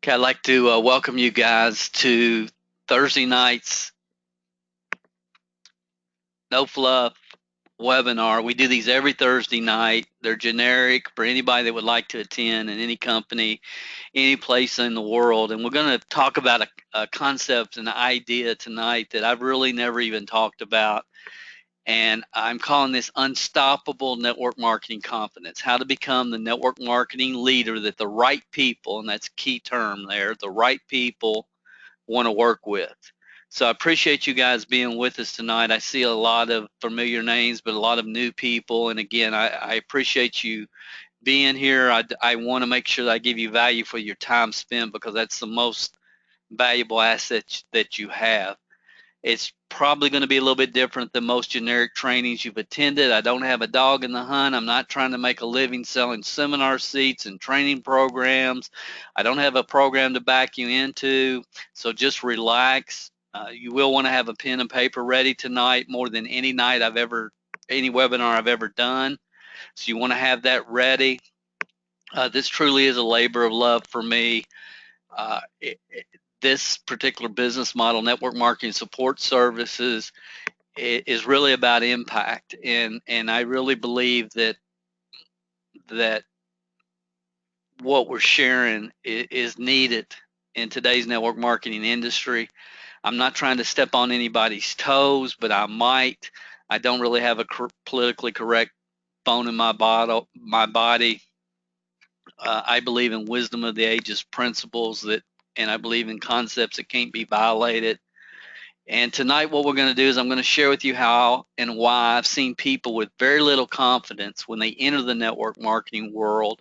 Okay, I'd like to welcome you guys to Thursday night's No Fluff webinar. We do these every Thursday night. They're generic for anybody that would like to attend in any company, any place in the world. And we're going to talk about a concept, an idea tonight that I've really never even talked about. And I'm calling this unstoppable network marketing confidence, how to become the network marketing leader that the right people, and that's a key term there, the right people want to work with. So I appreciate you guys being with us tonight. I see a lot of familiar names, but a lot of new people. And again, I appreciate you being here. I want to make sure that I give you value for your time spent because that's the most valuable asset that you have. It's probably going to be a little bit different than most generic trainings you've attended. I don't have a dog in the hunt. I'm not trying to make a living selling seminar seats and training programs. I don't have a program to back you into. So just relax. You will want to have a pen and paper ready tonight more than any webinar I've ever done. So you want to have that ready. This truly is a labor of love for me. Uh, it, this particular business model, network marketing support services, is really about impact, and I really believe that what we're sharing is needed in today's network marketing industry. I'm not trying to step on anybody's toes, but I might. I don't really have a politically correct bone in my body. I believe in wisdom of the ages principles and I believe in concepts that can't be violated. And tonight, what we're going to do is I'm going to share with you how and why I've seen people with very little confidence when they enter the network marketing world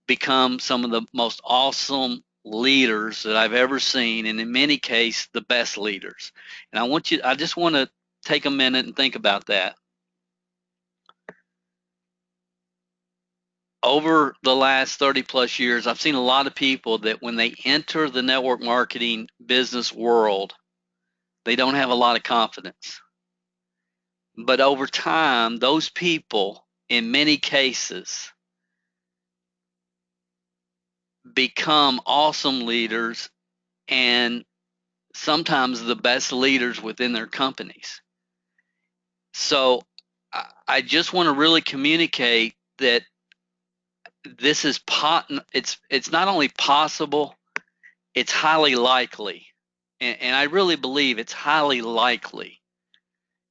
become some of the most awesome leaders that I've ever seen, and in many cases, the best leaders. And I just want to take a minute and think about that. Over the last 30 plus years, I've seen a lot of people that when they enter the network marketing business world, they don't have a lot of confidence. But over time, those people, in many cases, become awesome leaders and sometimes the best leaders within their companies. So I just want to really communicate that this is it's not only possible, it's highly likely. And I really believe it's highly likely.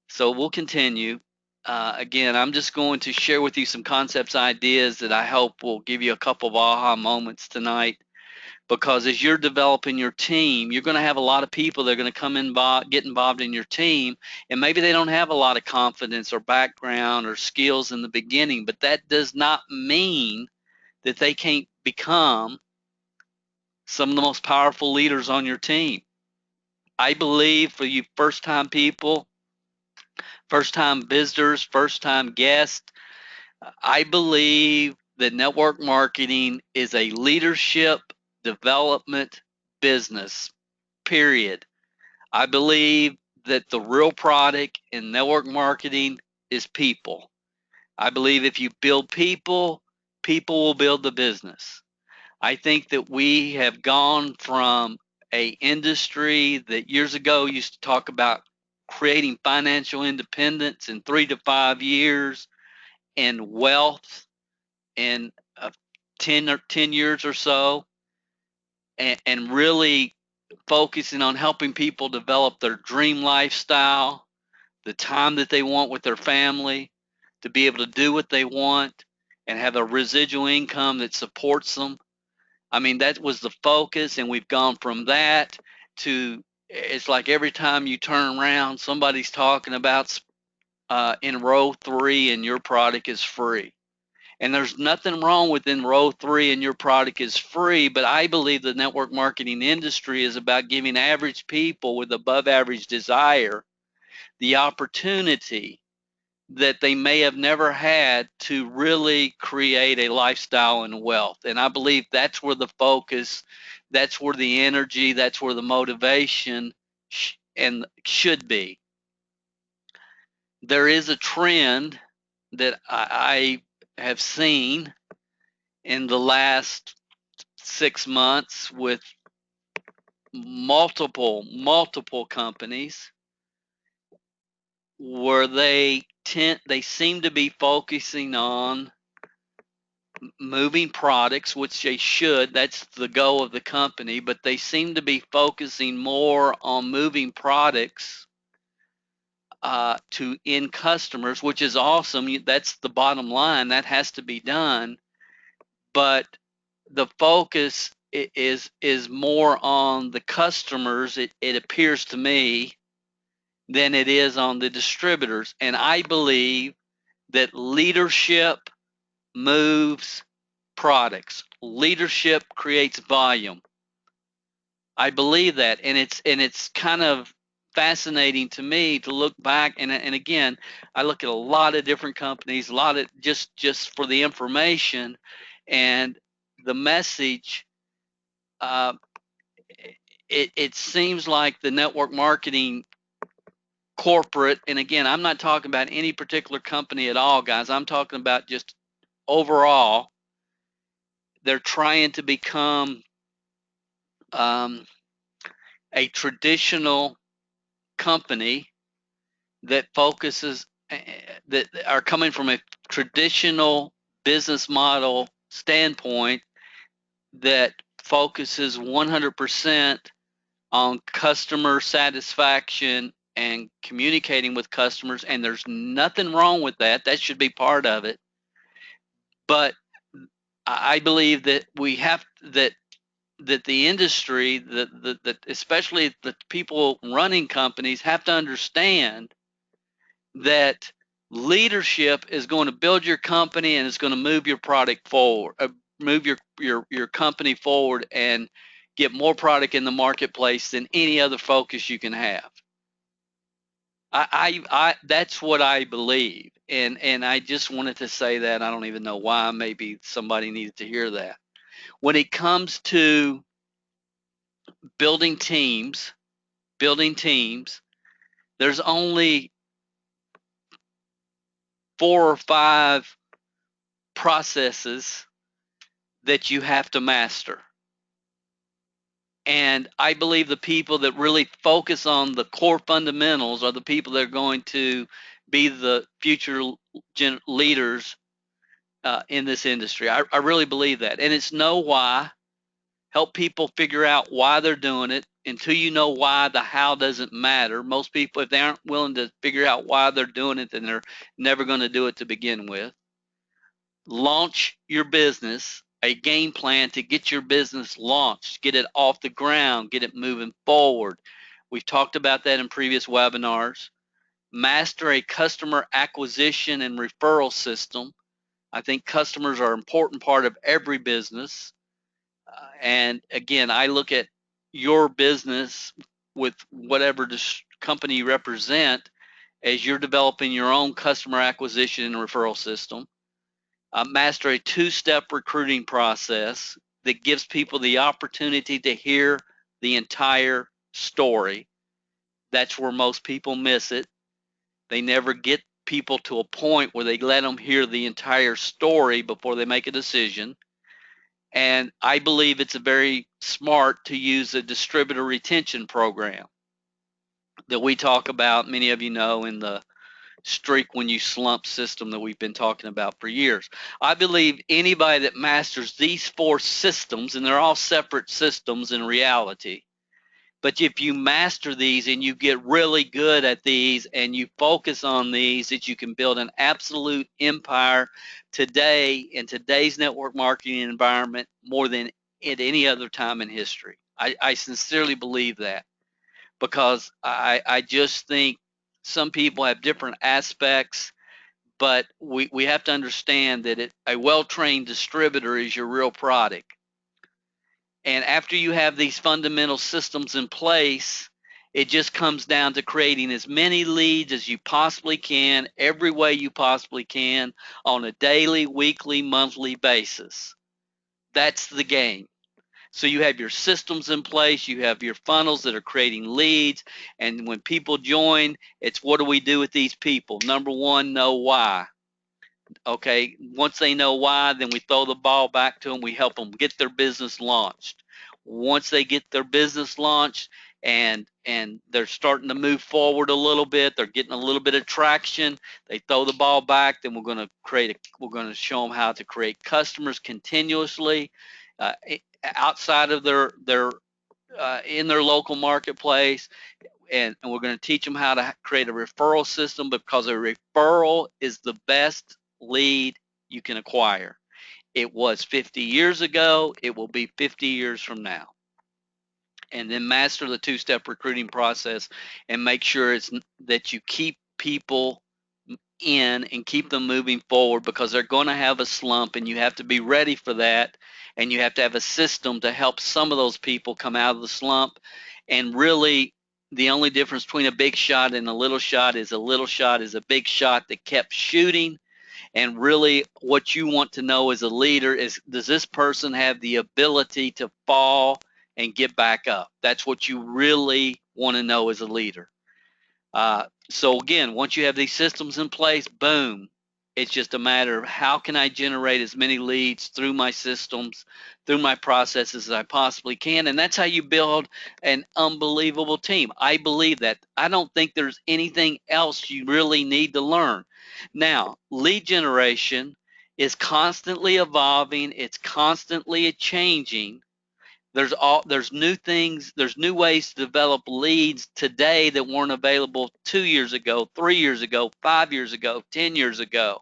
So we'll continue. Again, I'm just going to share with you some concepts, ideas that I hope will give you a couple of aha moments tonight. Because as you're developing your team, you're going to have a lot of people that are going to come in, get involved in your team, and maybe they don't have a lot of confidence or background or skills in the beginning, but that does not mean that they can't become some of the most powerful leaders on your team. I believe for you first-time people, first-time visitors, first-time guests, I believe that network marketing is a leadership development business, period. I believe that the real product in network marketing is people. I believe if you build people, people will build the business. I think that we have gone from a industry that years ago used to talk about creating financial independence in 3 to 5 years and wealth in 10 years or so, and really focusing on helping people develop their dream lifestyle, the time that they want with their family, to be able to do what they want and have a residual income that supports them. I mean, that was the focus, and we've gone from that to it's like every time you turn around, somebody's talking about in row 3 and your product is free. And there's nothing wrong with in row 3 and your product is free, but I believe the network marketing industry is about giving average people with above average desire the opportunity that they may have never had to really create a lifestyle and wealth. And I believe that's where the focus, that's where the energy, that's where the motivation and should be. There is a trend that I have seen in the last 6 months with multiple companies where they seem to be focusing on moving products, which they should. That's the goal of the company, but they seem to be focusing more on moving products to end customers, which is awesome. That's the bottom line. That has to be done, but the focus is more on the customers. It appears to me than it is on the distributors, and I believe that leadership moves products. Leadership creates volume. I believe that, and it's kind of fascinating to me to look back and again, I look at a lot of different companies, a lot of just for the information and the message. Uh, it seems like the network marketing corporate, and again, I'm not talking about any particular company at all, guys. I'm talking about just overall. They're trying to become um, a traditional company that focuses that are coming from a traditional business model standpoint that focuses 100% on customer satisfaction and communicating with customers, and there's nothing wrong with that. That should be part of it. But I believe that we have that the industry, that especially the people running companies, have to understand that leadership is going to build your company and it's going to move your product forward, move your company forward, and get more product in the marketplace than any other focus you can have. I that's what I believe, and I just wanted to say that. I don't even know why. Maybe somebody needed to hear that. When it comes to building teams, building teams, there's only 4 or 5 processes that you have to master. And I believe the people that really focus on the core fundamentals are the people that are going to be the future leaders in this industry. I really believe that. And it's know why, help people figure out why they're doing it. Until you know why, the how doesn't matter. Most people, if they aren't willing to figure out why they're doing it, then they're never going to do it to begin with. Launch your business, a game plan to get your business launched, get it off the ground, get it moving forward. We've talked about that in previous webinars. Master a customer acquisition and referral system. I think customers are an important part of every business. And again, I look at your business with whatever company you represent as you're developing your own customer acquisition and referral system. Master a 2-step recruiting process that gives people the opportunity to hear the entire story. That's where most people miss it. They never get people to a point where they let them hear the entire story before they make a decision. And I believe it's a very smart to use a distributor retention program that we talk about, many of you know, in the streak when you slump system that we've been talking about for years. I believe anybody that masters these 4 systems, and they're all separate systems in reality, but if you master these and you get really good at these and you focus on these, that you can build an absolute empire today in today's network marketing environment more than at any other time in history. I sincerely believe that, because I just think some people have different aspects, but we have to understand that a well-trained distributor is your real product. And after you have these fundamental systems in place, it just comes down to creating as many leads as you possibly can, every way you possibly can, on a daily, weekly, monthly basis. That's the game. So you have your systems in place, you have your funnels that are creating leads, and when people join, it's what do we do with these people? Number one, know why. Okay, once they know why, then we throw the ball back to them. We help them get their business launched. Once they get their business launched and they're starting to move forward a little bit, they're getting a little bit of traction, they throw the ball back. Then we're going to show them how to create customers continuously uh, outside of their in their local marketplace, and we're going to teach them how to create a referral system, because a referral is the best lead you can acquire. It was 50 years ago, it will be 50 years from now. And then master the two-step recruiting process and make sure it's that you keep people in and keep them moving forward, because they're going to have a slump and you have to be ready for that, and you have to have a system to help some of those people come out of the slump. And really, the only difference between a big shot and a little shot is a big shot that kept shooting. And really, what you want to know as a leader is, does this person have the ability to fall and get back up? That's what you really want to know as a leader. So again, once you have these systems in place, boom, it's just a matter of how can I generate as many leads through my systems, through my processes as I possibly can. And that's how you build an unbelievable team. I believe that. I don't think there's anything else you really need to learn. Now, lead generation is constantly evolving, it's constantly changing. There's new things, there's new ways to develop leads today that weren't available 2 years ago, 3 years ago, 5 years ago, 10 years ago.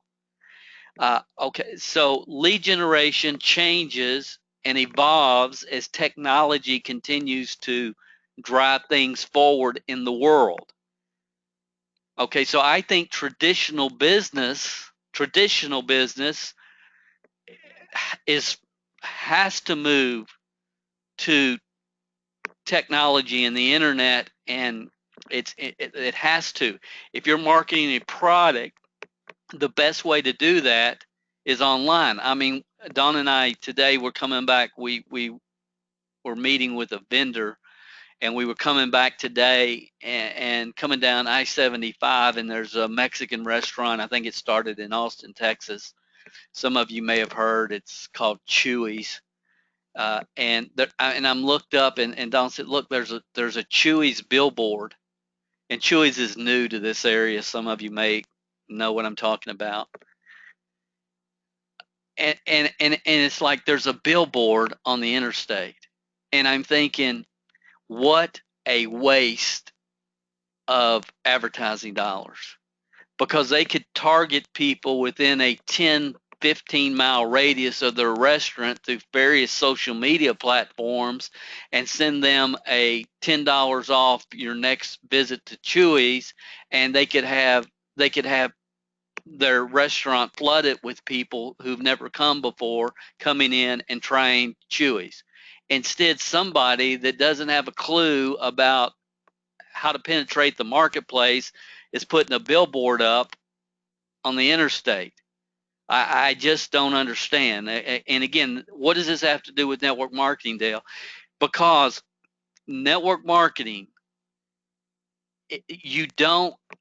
Okay, so lead generation changes and evolves as technology continues to drive things forward in the world. Okay, so I think traditional business has to move to technology and the internet, and it has to. If you're marketing a product, the best way to do that is online. I mean, Don and I today were coming back. We were meeting with a vendor, and we were coming back today and coming down I-75, and there's a Mexican restaurant. I think it started in Austin, Texas. Some of you may have heard. It's called Chuy's. And I'm looked up, and Don said, "Look, there's a Chuy's billboard." And Chuy's is new to this area. Some of you may know what I'm talking about. And it's like there's a billboard on the interstate, and I'm thinking, what a waste of advertising dollars, because they could target people within a 10-15 mile radius of their restaurant through various social media platforms and send them a $10 off your next visit to Chuy's, and they could have their restaurant flooded with people who've never come before coming in and trying Chuy's. Instead, somebody that doesn't have a clue about how to penetrate the marketplace is putting a billboard up on the interstate. I just don't understand. And again, what does this have to do with network marketing, Dale? Because network marketing,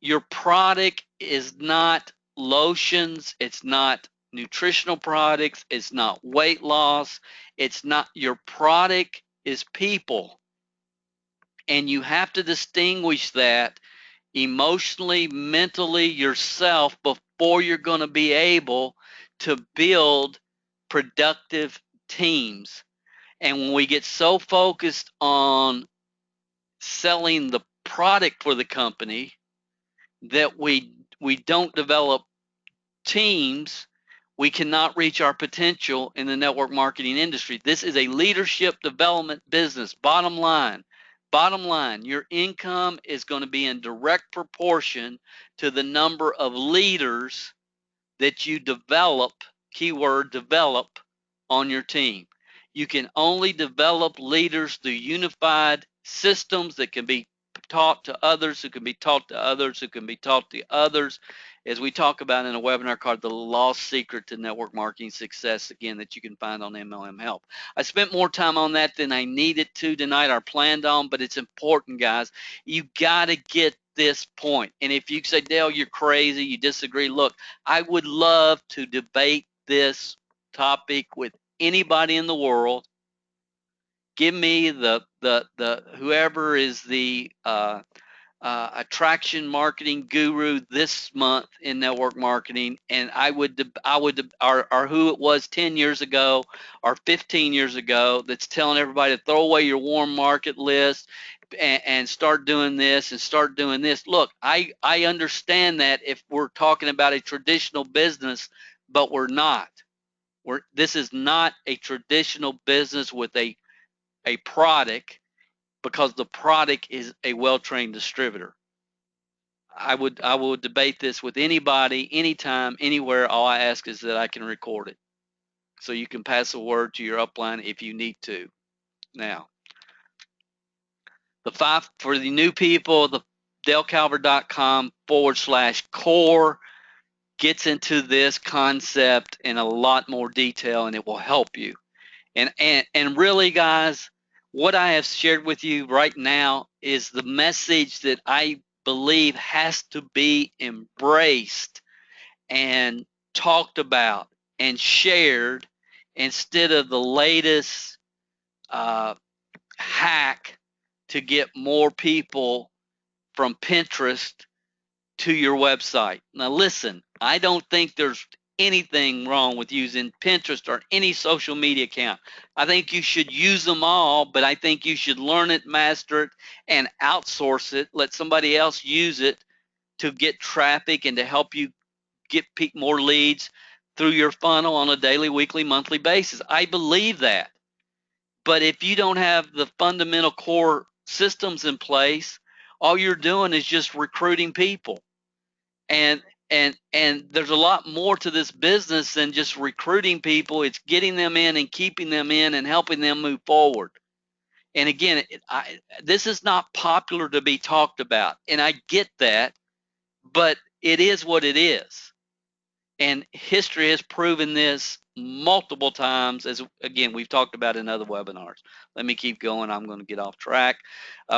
your product is not lotions, it's not nutritional products, it's not weight loss, your product is people. And you have to distinguish that emotionally, mentally, yourself before you're going to be able to build productive teams. And when we get so focused on selling the product for the company that we don't develop teams, we cannot reach our potential in the network marketing industry. This is a leadership development business. Bottom line, your income is going to be in direct proportion to the number of leaders that you develop, keyword develop, on your team. You can only develop leaders through unified systems that can be taught to others, who can be taught to others, who can be taught to others. as we talk about in a webinar called The Lost Secret to Network Marketing Success, again, that you can find on MLM Help. I spent more time on that than I needed to tonight or planned on, but it's important, guys. You got to get this point. And if you say, Dale, you're crazy, you disagree, look, I would love to debate this topic with anybody in the world. Give me the whoever is the attraction marketing guru this month in network marketing, and I would or who it was 10 years ago or 15 years ago that's telling everybody to throw away your warm market list and start doing this and start doing this. Look, I understand that if we're talking about a traditional business, but we're not. This is not a traditional business with a product, because the product is a well-trained distributor. I will debate this with anybody, anytime, anywhere. All I ask is that I can record it, so you can pass a word to your upline if you need to. Now, the 5 for the new people, the DaleCalvert.com/core gets into this concept in a lot more detail, and it will help you. And really, guys, what I have shared with you right now is the message that I believe has to be embraced and talked about and shared, instead of the latest hack to get more people from Pinterest to your website. Now listen, I don't think there's anything wrong with using Pinterest or any social media account. I think you should use them all, but I think you should learn it, master it, and outsource it. Let somebody else use it to get traffic and to help you get more leads through your funnel on a daily, weekly, monthly basis. I believe that. But if you don't have the fundamental core systems in place, all you're doing is just recruiting people. And there's a lot more to this business than just recruiting people. It's getting them in and keeping them in and helping them move forward. And again, this is not popular to be talked about, and I get that, but it is what it is. And history has proven this multiple times, as again we've talked about in other webinars. Let me keep going. I'm going to get off track.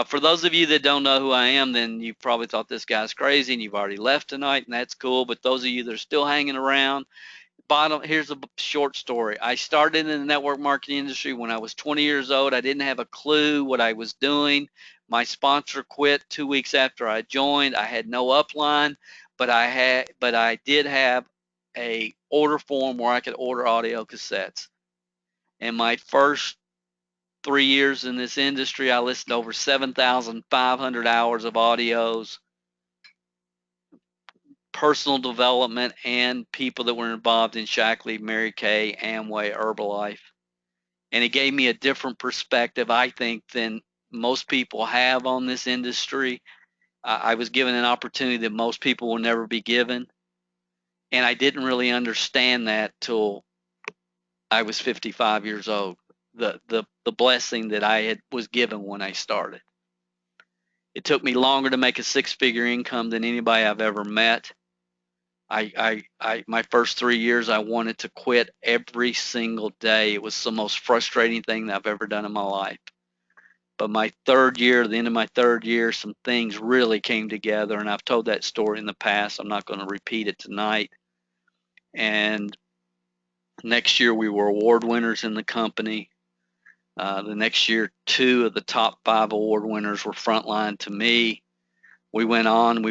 For those of you that don't know who I am, then you probably thought this guy's crazy and you've already left tonight, and that's cool. But those of you that are still hanging around, here's a short story. I started in the network marketing industry when I was 20 years old. I didn't have a clue what I was doing. My sponsor quit 2 weeks after I joined. I had no upline, but I did have a order form where I could order audio cassettes. And my first 3 years in this industry, I listened to over 7,500 hours of audios, personal development, and people that were involved in Shaklee, Mary Kay, Amway, Herbalife. And it gave me a different perspective, I think, than most people have on this industry. I was given an opportunity that most people will never be given. And I didn't really understand that till I was 55 years old, the blessing that I was given when I started. It took me longer to make a 6-figure income than anybody I've ever met. My first 3 years, I wanted to quit every single day. It was the most frustrating thing that I've ever done in my life. But my third year, the end of my third year, some things really came together, and I've told that story in the past. I'm not going to repeat it tonight. And next year, we were award winners in the company. The next year, 2 of the top 5 award winners were frontline to me. We went on.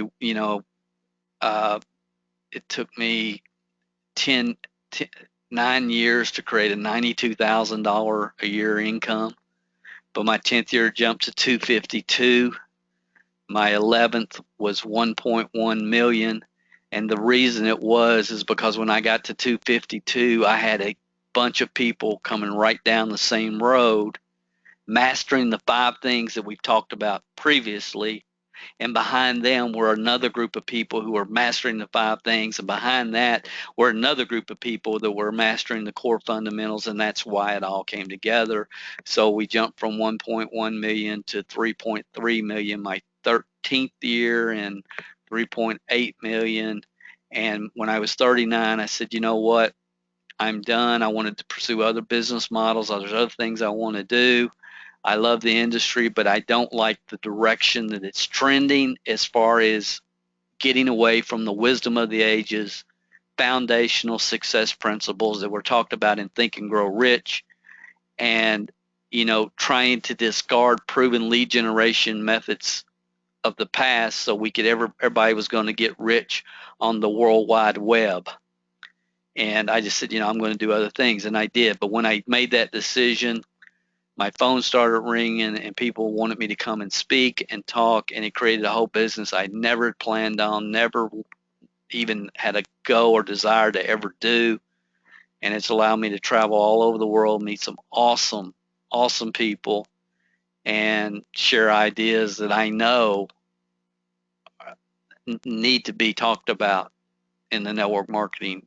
It took me 9 years to create a $92,000 a year income, but my 10th year jumped to 252. My 11th was 1.1 million, and the reason it was is because when I got to 252, I had a bunch of people coming right down the same road, mastering the 5 things that we've talked about previously. And behind them were another group of people who were mastering the 5 things, and behind that were another group of people that were mastering the core fundamentals, and that's why it all came together. So we jumped from 1.1 million to 3.3 million my 13th year, and 3.8 million, And when I was 39, I said, you know what? I'm done. I wanted to pursue other business models. There's other things I want to do. I love the industry, but I don't like the direction that it's trending as far as getting away from the wisdom of the ages, foundational success principles that were talked about in Think and Grow Rich, and trying to discard proven lead generation methods of the past so we could everybody was going to get rich on the World Wide Web. And I just said, I'm going to do other things, and I did. But when I made that decision, my phone started ringing, and people wanted me to come and speak and talk, and it created a whole business I never had planned on, never even had a go or desire to ever do. And it's allowed me to travel all over the world, meet some awesome, awesome people, and share ideas that I know need to be talked about in the network marketing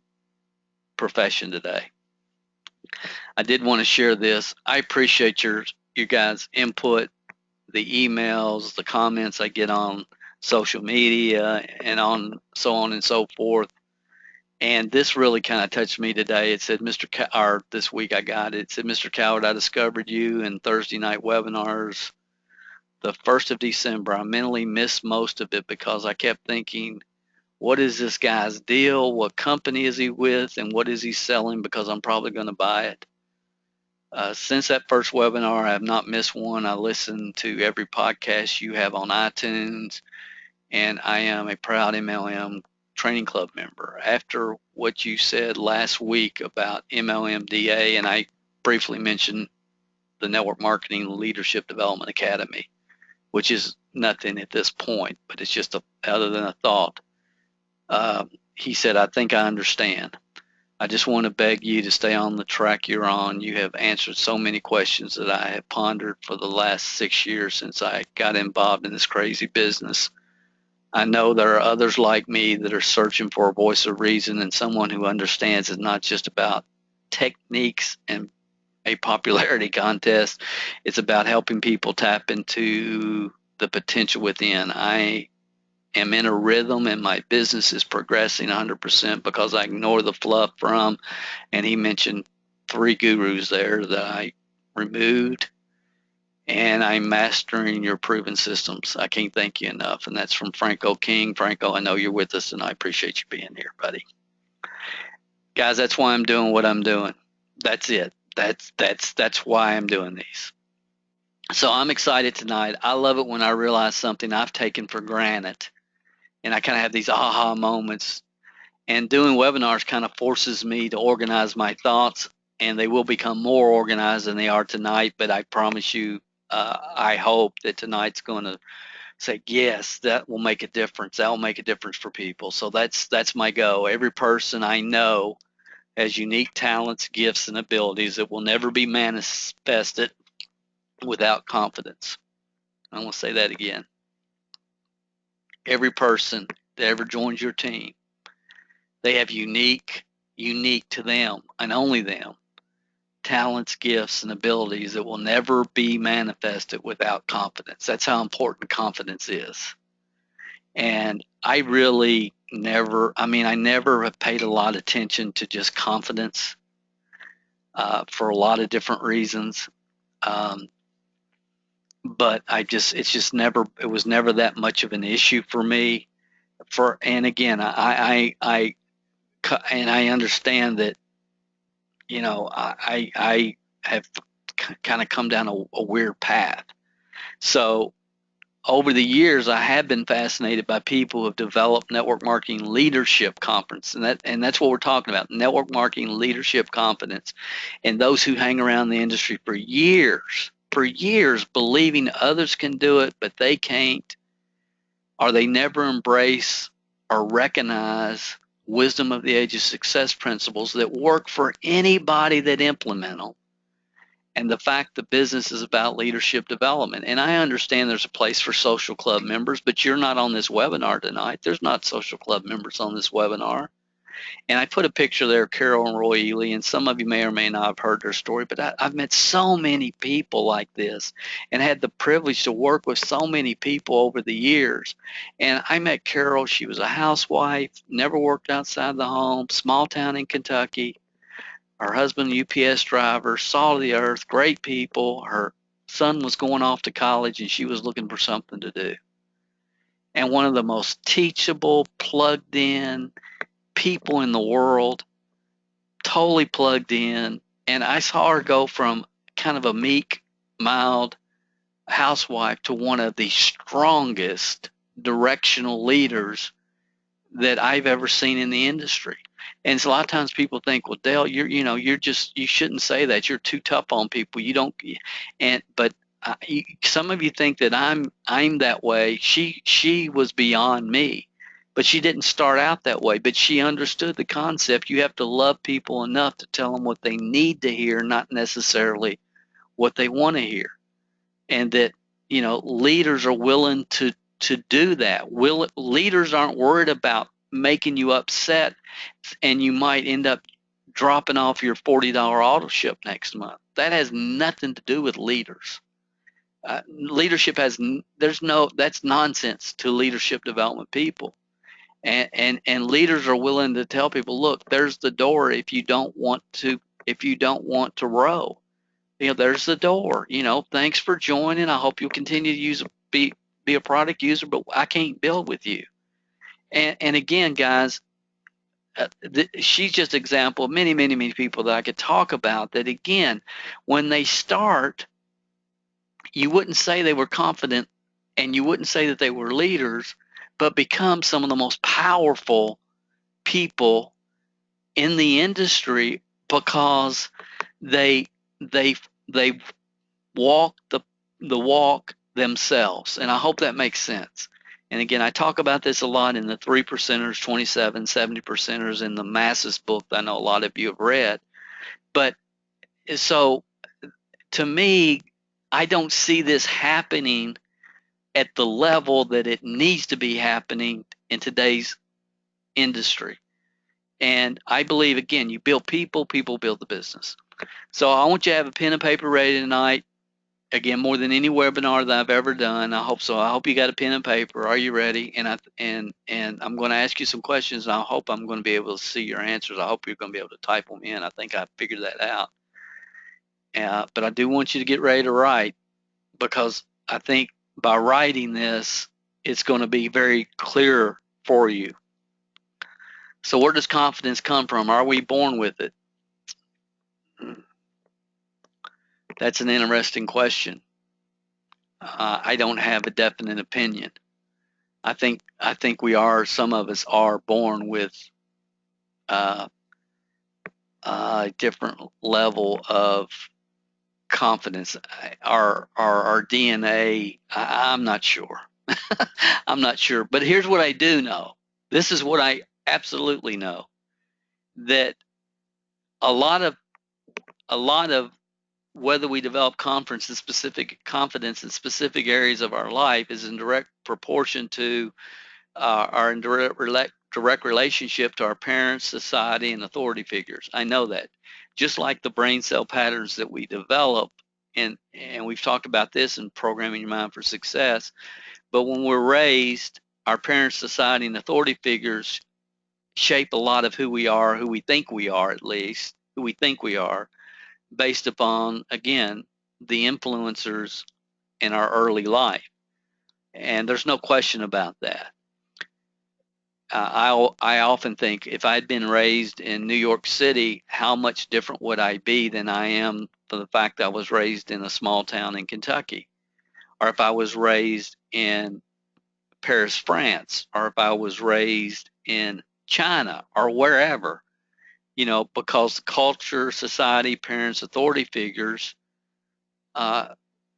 profession today. I did want to share this. I appreciate your guys' input, the emails, the comments I get on social media, and on so on and so forth. And this really kind of touched me today. It said, or this week I got it. It said, Mr. Coward, I discovered you in Thursday night webinars the 1st of December. I mentally missed most of it because I kept thinking, what is this guy's deal? What company is he with? And what is he selling? Because I'm probably going to buy it. Since that first webinar, I have not missed one. I listen to every podcast you have on iTunes, and I am a proud MLM Training Club member. After what you said last week about MLMDA, and I briefly mentioned the Network Marketing Leadership Development Academy, which is nothing at this point, but it's just other than a thought. He said, I think I understand. I just want to beg you to stay on the track you're on. You have answered so many questions that I have pondered for the last 6 years since I got involved in this crazy business. I know there are others like me that are searching for a voice of reason and someone who understands it's not just about techniques and a popularity contest. It's about helping people tap into the potential within. I am in a rhythm, and my business is progressing 100% because I ignore the fluff from, and he mentioned 3 gurus there that I removed, and I'm mastering your proven systems. I can't thank you enough. And that's from Franco King. Franco, I know you're with us, and I appreciate you being here, buddy. Guys, that's why I'm doing what I'm doing. That's it. That's why I'm doing these. So I'm excited tonight. I love it when I realize something I've taken for granted, and I kind of have these aha moments. And doing webinars kind of forces me to organize my thoughts, and they will become more organized than they are tonight. But I promise you, I hope that tonight's going to say, yes, that will make a difference. That will make a difference for people. So that's my goal. Every person I know has unique talents, gifts, and abilities that will never be manifested without confidence. I'm going to say that again. Every person that ever joins your team, they have unique to them and only them, talents, gifts, and abilities that will never be manifested without confidence. That's how important confidence is. And I really I never have paid a lot of attention to just confidence for a lot of different reasons. But it was never that much of an issue for me. And again, I understand that, I have kind of come down a weird path. So over the years, I have been fascinated by people who have developed network marketing leadership confidence, and that's what we're talking about: network marketing leadership confidence, and those who hang around the industry for years, believing others can do it, but they can't, or they never embrace or recognize wisdom of the ages success principles that work for anybody that implement them. And the fact the business is about leadership development. And I understand there's a place for social club members, but you're not on this webinar tonight. There's not social club members on this webinar. And I put a picture there of Carol and Roy Ely, and some of you may or may not have heard their story, but I've met so many people like this and had the privilege to work with so many people over the years. And I met Carol. She was a housewife, never worked outside the home, small town in Kentucky. Her husband, a UPS driver, salt of the earth, great people. Her son was going off to college, and she was looking for something to do. And one of the most teachable, plugged in people in the world, totally plugged in. And I saw her go from kind of a meek, mild housewife to one of the strongest directional leaders that I've ever seen in the industry. And so a lot of times people think, well, Dale, you shouldn't say that. You're too tough on people. You don't, but some of you think that I'm that way. She was beyond me, but she didn't start out that way. But she understood the concept. You have to love people enough to tell them what they need to hear, not necessarily what they want to hear. And that, leaders are willing to do that. Leaders aren't worried about making you upset, and you might end up dropping off your $40 auto ship next month. That has nothing to do with leaders. Leadership that's nonsense to leadership development people. And leaders are willing to tell people, look, there's the door if you don't want to row. There's the door. Thanks for joining. I hope you'll continue to be a product user, but I can't build with you. And again, guys, she's just an example of many, many, many people that I could talk about that, again, when they start, you wouldn't say they were confident and you wouldn't say that they were leaders, but become some of the most powerful people in the industry because they they they walk the walk themselves. And I hope that makes sense. And again, I talk about this a lot in the 3 percenters, 27, 70 percenters in the Masses book that I know a lot of you have read. But so to me, I don't see this happening at the level that it needs to be happening in today's industry. And I believe, again, you build people, people build the business. So I want you to have a pen and paper ready tonight. Again, more than any webinar that I've ever done. I hope so. I hope you got a pen and paper. Are you ready? And I'm going to ask you some questions, and I hope I'm going to be able to see your answers. I hope you're going to be able to type them in. I think I figured that out. But I do want you to get ready to write, because I think by writing this, it's going to be very clear for you. So where does confidence come from? Are we born with it? That's an interesting question. I don't have a definite opinion. I think some of us are born with a different level of confidence. Our DNA, I'm not sure. I'm not sure. But here's what I do know. This is what I absolutely know, that a lot of whether we develop confidence in specific areas of our life is in direct proportion to our direct relationship to our parents, society, and authority figures. I know that. Just like the brain cell patterns that we develop, and we've talked about this in Programming Your Mind for Success, but when we're raised, our parents, society, and authority figures shape a lot of who we are, who we think we are, at least, who we think we are, based upon, again, the influencers in our early life. And there's no question about that. I often think, if I'd been raised in New York City, how much different would I be than I am for the fact that I was raised in a small town in Kentucky? Or if I was raised in Paris, France, or if I was raised in China or wherever, because culture, society, parents, authority figures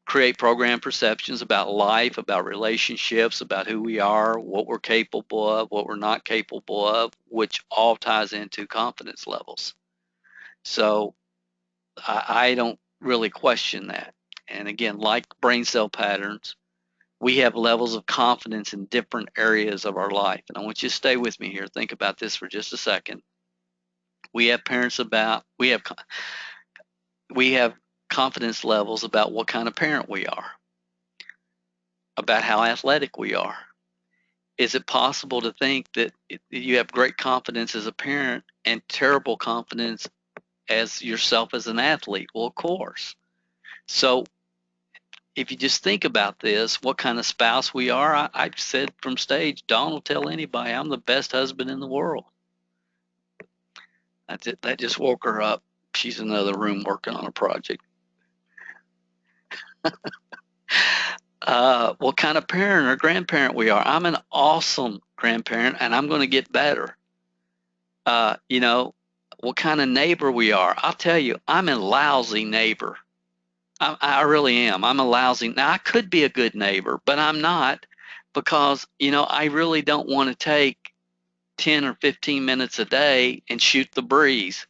create program perceptions about life, about relationships, about who we are, what we're capable of, what we're not capable of, which all ties into confidence levels. So I don't really question that. And again, like brain cell patterns, we have levels of confidence in different areas of our life. And I want you to stay with me here. Think about this for just a second. We have parents about, we have confidence levels about what kind of parent we are, about how athletic we are. Is it possible to think that you have great confidence as a parent and terrible confidence as yourself as an athlete? Well, of course. So if you just think about this, what kind of spouse we are, I've said from stage, Dawn will tell anybody I'm the best husband in the world. That just woke her up. She's in another room working on a project. What kind of parent or grandparent we are. I'm an awesome grandparent, and I'm going to get better. You know, what kind of neighbor we are. I'll tell you, I'm a lousy neighbor. I really am. I'm a lousy. Now, I could be a good neighbor, but I'm not because, I really don't want to take 10 or 15 minutes a day and shoot the breeze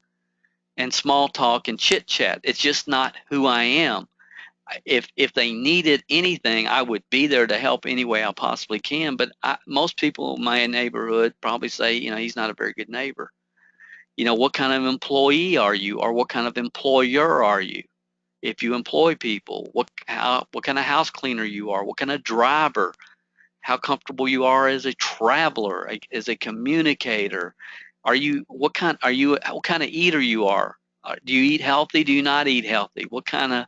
and small talk and chit chat. It's just not who I am. If they needed anything, I would be there to help any way I possibly can. But most people in my neighborhood probably say, he's not a very good neighbor. What kind of employee are you, or what kind of employer are you? If you employ people, what kind of house cleaner you are, what kind of driver, how comfortable you are as a traveler, as a communicator. What kind of eater you are? Do you eat healthy? Do you not eat healthy? What kind of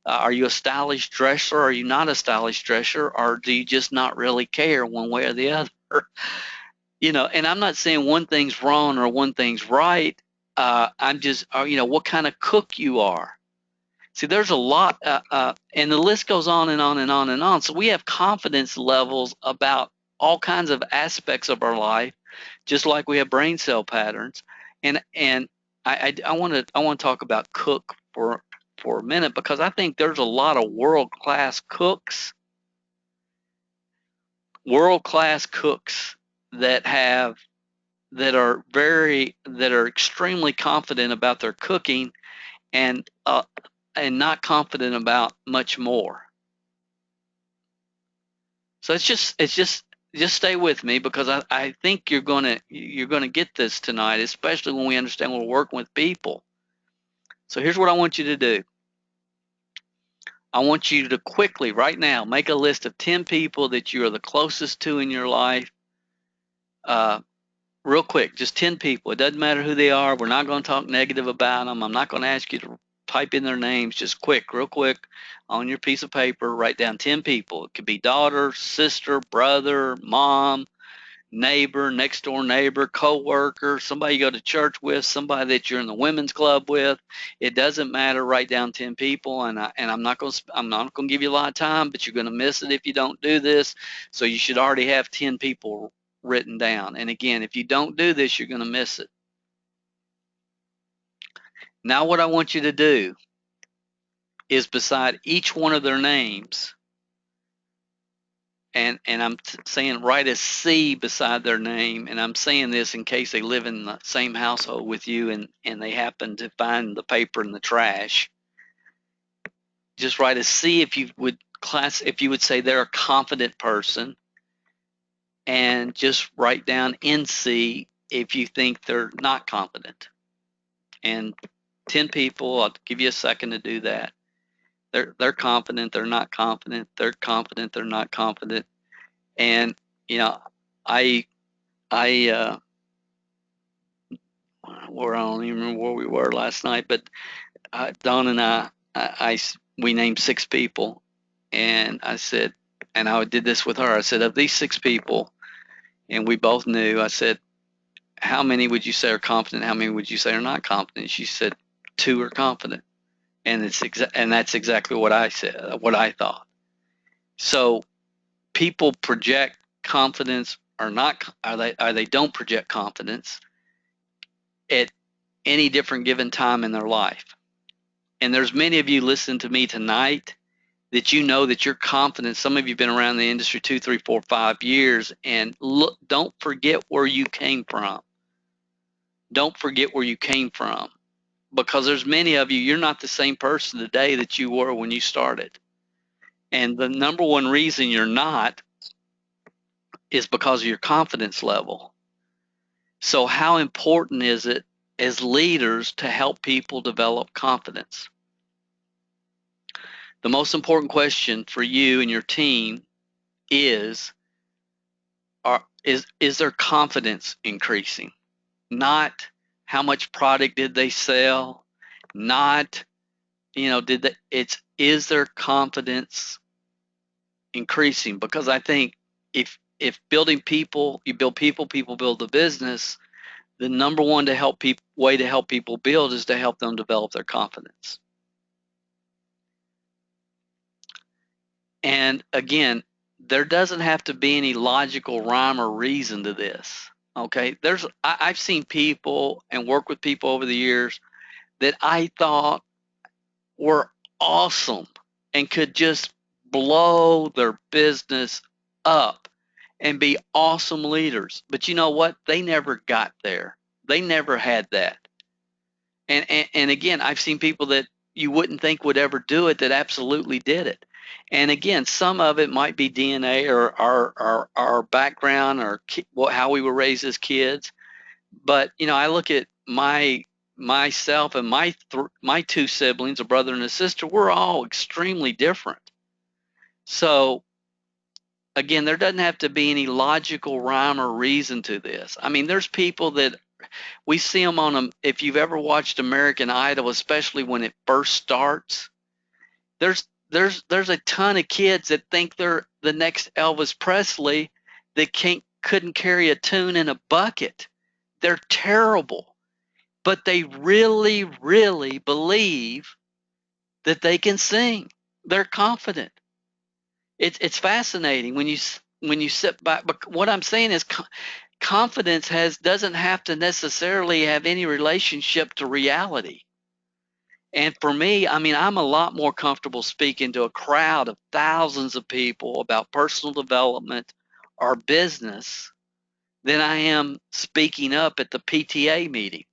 are you a stylish dresser? Are you not a stylish dresser? Or do you just not really care one way or the other? And I'm not saying one thing's wrong or one thing's right. I'm just, what kind of cook you are. See, there's a lot, and the list goes on and on and on and on. So we have confidence levels about all kinds of aspects of our life, just like we have brain cell patterns. And I want to talk about cook for a minute, because I think there's a lot of world-class cooks that are extremely confident about their cooking, and not confident about much more. So it's just stay with me, because I think you're gonna get this tonight, especially when we understand we're working with people. So here's what I want you to do. I want you to quickly, right now, make a list of 10 people that you are the closest to in your life. Real quick, just 10 people. It doesn't matter who they are. We're not going to talk negative about them. I'm not going to ask you to type in their names. Just real quick, on your piece of paper, write down 10 people. It could be daughter, sister, brother, mom, neighbor, next door neighbor, co-worker, somebody you go to church with, somebody that you're in the women's club with. It doesn't matter. Write down 10 people, and I'm not going to give you a lot of time, but you're going to miss it if you don't do this. So you should already have 10 people written down. And again, if you don't do this, you're going to miss it. Now what I want you to do is, beside each one of their names, and I'm saying write a C beside their name, and I'm saying this in case they live in the same household with you and they happen to find the paper in the trash. Just write a C if you would say they're a confident person, and just write down NC if you think they're not confident. And 10 people, I'll give you a second to do that. They're confident, they're not confident, they're confident, they're not confident. And I don't even remember where we were last night, but Dawn and we named 6 people, and I said, and I did this with her. I said, of these 6 people, and we both knew, I said, how many would you say are confident? How many would you say are not confident? She said 2 are confident, and that's exactly what I said, what I thought. So people project confidence or not, they don't project confidence at any different given time in their life. And there's many of you listening to me tonight that you know that you're confident. Some of you have been around the industry 2, 3, 4, 5 years, and look, don't forget where you came from. Don't forget where you came from, because there's many of you, you're not the same person today that you were when you started. And the number one reason you're not is because of your confidence level. So how important is it as leaders to help people develop confidence? The most important question for you and your team is is their confidence increasing? Not how much product did they sell, not did they, it's is their confidence increasing? Because I think if building people, you build people, people build the business. The number one way to help people build is to help them develop their confidence. And again, there doesn't have to be any logical rhyme or reason to this. Okay, I've seen people and worked with people over the years that I thought were awesome and could just blow their business up and be awesome leaders. But you know what? They never got there. They never had that. And again, I've seen people that you wouldn't think would ever do it that absolutely did it. And again, some of it might be DNA or our background or how we were raised as kids. But I look at myself and my two siblings, a brother and a sister. We're all extremely different. So again, there doesn't have to be any logical rhyme or reason to this. I mean, there's people that we see them on them. If you've ever watched American Idol, especially when it first starts, there's a ton of kids that think they're the next Elvis Presley that couldn't carry a tune in a bucket. They're terrible, but they really, really believe that they can sing. They're confident. It's fascinating when you sit back. But what I'm saying is, confidence doesn't have to necessarily have any relationship to reality. And for me, I mean, I'm a lot more comfortable speaking to a crowd of thousands of people about personal development or business than I am speaking up at the PTA meeting.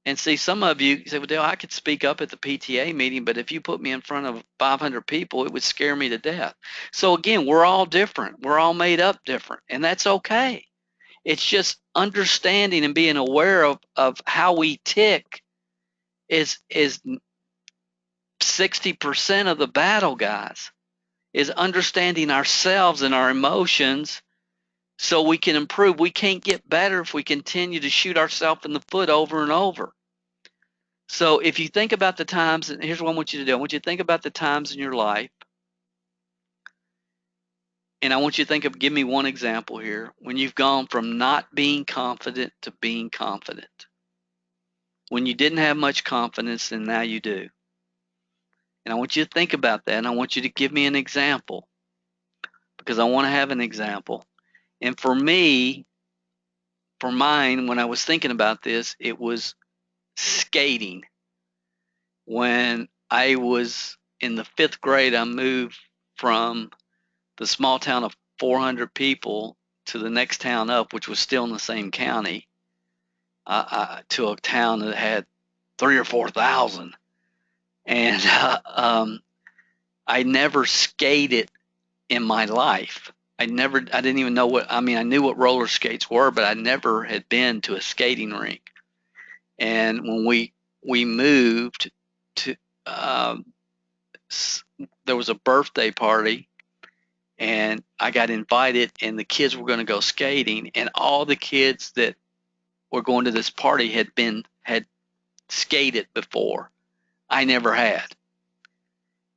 And see, some of you say, well, Dale, I could speak up at the PTA meeting, but if you put me in front of 500 people, it would scare me to death. So again, we're all different. We're all made up different, and that's okay. It's just understanding and being aware of how we tick is 60% of the battle, guys, is understanding ourselves and our emotions so we can improve. We can't get better if we continue to shoot ourselves in the foot over and over. So if you think about the times, and here's what I want you to do. I want you to think about the times in your life, and I want you to give me one example here, when you've gone from not being confident to being confident. When you didn't have much confidence and now you do. And I want you to think about that, and I want you to give me an example, because I want to have an example. And for me, for mine, when I was thinking about this, it was skating. When I was in the 5th grade, I moved from the small town of 400 people to the next town up, which was still in the same county, to a town that had 3,000 or 4,000. And I never skated in my life. I didn't even know I knew what roller skates were, but I never had been to a skating rink. And when we moved to, there was a birthday party, and I got invited, and the kids were going to go skating, and all the kids that were going to this party had skated before. I never had.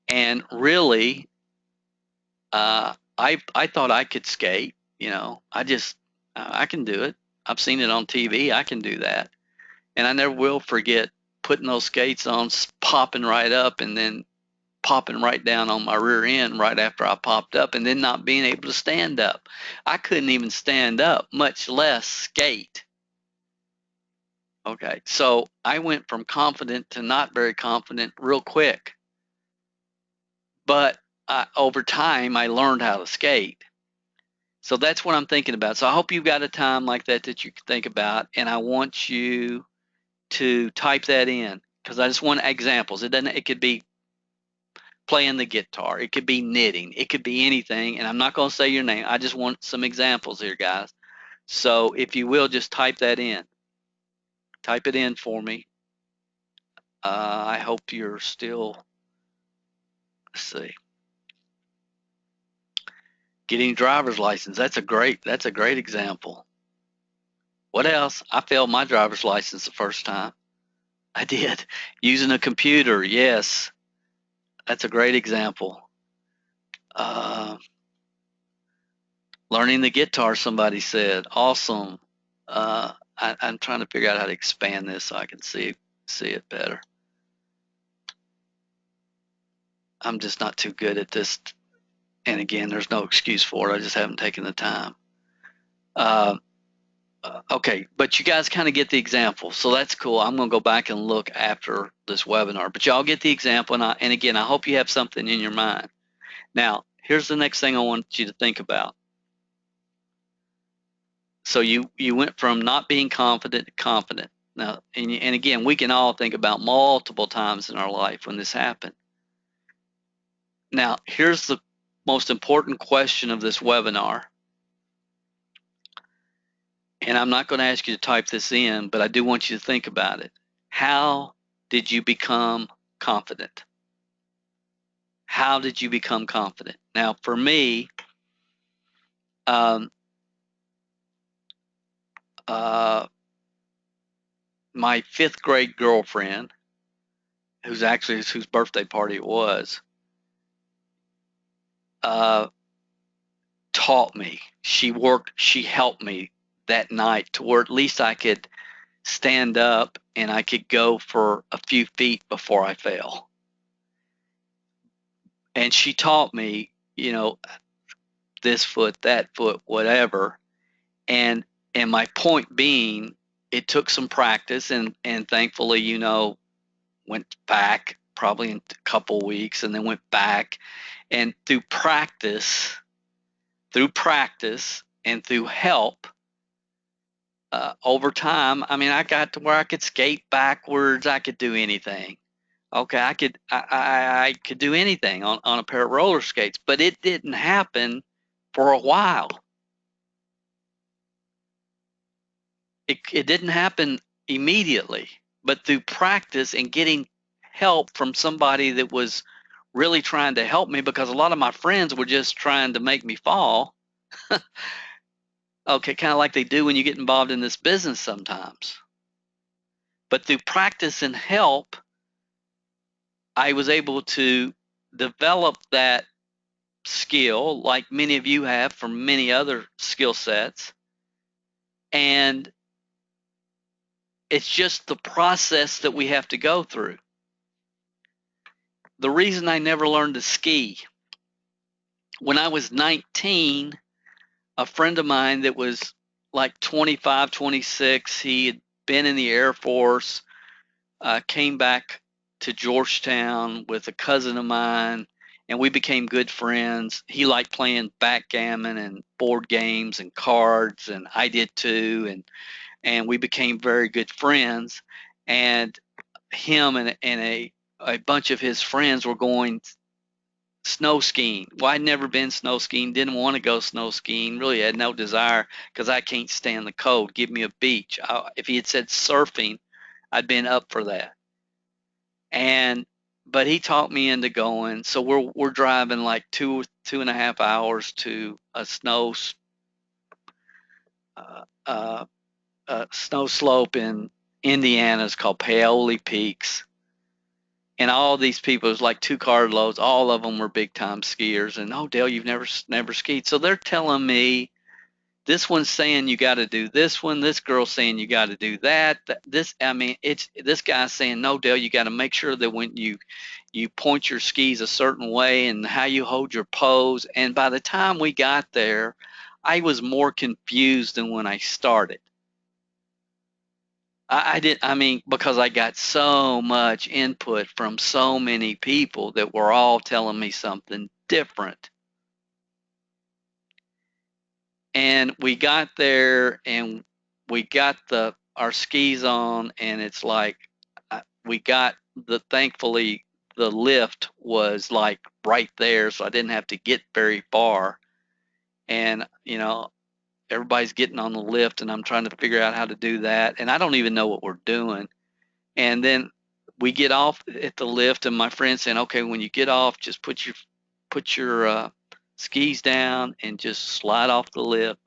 And really, I thought I could skate. I can do it. I've seen it on TV. I can do that. And I never will forget putting those skates on, popping right up, and then popping right down on my rear end right after I popped up, and then not being able to stand up. I couldn't even stand up, much less skate. Okay, so I went from confident to not very confident real quick. But over time, I learned how to skate. So that's what I'm thinking about. So I hope you've got a time like that you can think about, and I want you to type that in, because I just want examples. It could be playing the guitar. It could be knitting. It could be anything. And I'm not going to say your name. I just want some examples here, guys. So if you will, just type that in. Type it in for me. I hope you're still, let's see. Getting driver's license. That's a great example. What else? I failed my driver's license the first time. I did. Using a computer. Yes. That's a great example. Learning the guitar, somebody said. Awesome. I'm trying to figure out how to expand this so I can see it better. I'm just not too good at this. And again, there's no excuse for it. I just haven't taken the time. Okay, but you guys kind of get the example, so that's cool. I'm going to go back and look after this webinar, but y'all get the example, and again, I hope you have something in your mind. Now, here's the next thing I want you to think about. So you went from not being confident to confident. Now, and again, we can all think about multiple times in our life when this happened. Now, here's the most important question of this webinar. And I'm not going to ask you to type this in, but I do want you to think about it. How did you become confident? How did you become confident? Now, for me, my 5th grade girlfriend, whose birthday party it was, taught me. She helped me that night to where at least I could stand up and I could go for a few feet before I fell. And she taught me, this foot, that foot, whatever. And my point being, it took some practice, and thankfully, went back probably in a couple weeks, and then went back, and through practice and through help, over time, I got to where I could skate backwards. I could do anything. Okay, I could do anything on a pair of roller skates, but it didn't happen for a while. It didn't happen immediately, but through practice and getting help from somebody that was really trying to help me, because a lot of my friends were just trying to make me fall. Okay, kind of like they do when you get involved in this business sometimes. But through practice and help, I was able to develop that skill, like many of you have from many other skill sets. And it's just the process that we have to go through. The reason I never learned to ski, when I was 19, a friend of mine that was like 25, 26, he had been in the Air Force, came back to Georgetown with a cousin of mine, and we became good friends. He liked playing backgammon and board games and cards, and I did too, and we became very good friends. And him and a bunch of his friends were going snow skiing. Well, I'd never been snow skiing, didn't want to go snow skiing, really had no desire because I can't stand the cold. Give me a beach. If he had said surfing, I'd been up for that. But he talked me into going. So we're driving like 2.5 hours to a snow slope in Indiana. It's called Paoli Peaks. And all these people, it was like 2 carloads, all of them were big time skiers. And oh, Dale, you've never skied. So they're telling me, this one's saying you got to do this one. This girl's saying you got to do that. This guy's saying, no, Dale, you got to make sure that when you point your skis a certain way and how you hold your pose. And by the time we got there, I was more confused than when I started. Because I got so much input from so many people that were all telling me something different. And we got there and we got our skis on, and it's like we got thankfully the lift was like right there, so I didn't have to get very far. And everybody's getting on the lift, and I'm trying to figure out how to do that, and I don't even know what we're doing. And then we get off at the lift, and my friend's saying, "Okay, when you get off, just put your skis down and just slide off the lift."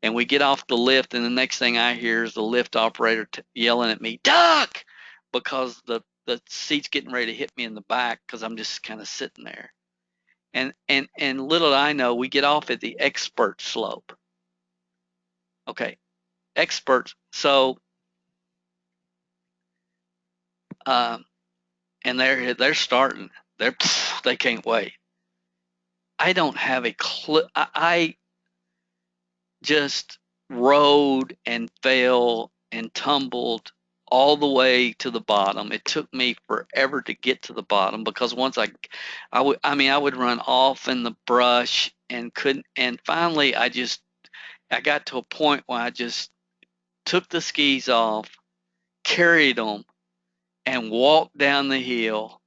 And we get off the lift, and the next thing I hear is the lift operator yelling at me, "Duck!" because the seat's getting ready to hit me in the back because I'm just kind of sitting there. And little did I know, we get off at the expert slope. Okay, experts. So, and they're starting. They can't wait. I don't have a clue. I just rode and fell and tumbled all the way to the bottom. It took me forever to get to the bottom because once I would run off in the brush and couldn't. And finally, I got to a point where I just took the skis off, carried them, and walked down the hill,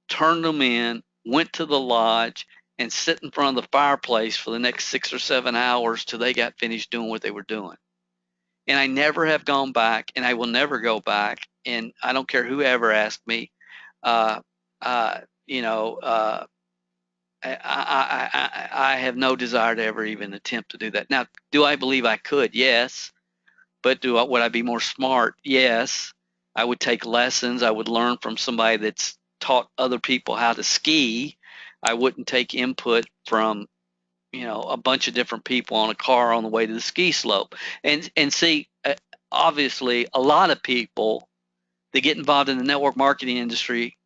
turned them in, went to the lodge, and sit in front of the fireplace for the next 6 or 7 hours till they got finished doing what they were doing. And I never have gone back, and I will never go back. And I don't care who ever asked me. Uh, uh, you know, uh, I have no desire to ever even attempt to do that. Now, do I believe I could? Yes. But would I be more smart? Yes. I would take lessons. I would learn from somebody that's taught other people how to ski. I wouldn't take input from a bunch of different people on a car on the way to the ski slope. And see, obviously, a lot of people that get involved in the network marketing industry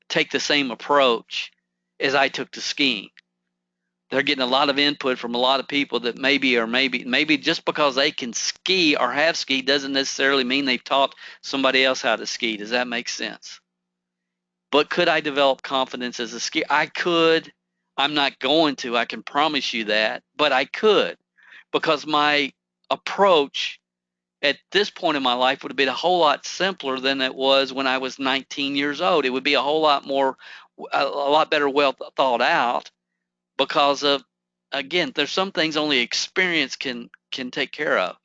take the same approach as I took to skiing. They're getting a lot of input from a lot of people that maybe just because they can ski or have skied doesn't necessarily mean they've taught somebody else how to ski. Does that make sense? But could I develop confidence as a skier? I could. I'm not going to, I can promise you that, but I could, because my approach at this point in my life would have been a whole lot simpler than it was when I was 19 years old. It would be a whole lot more, a lot better, well thought out, because of, again, there's some things only experience can take care of.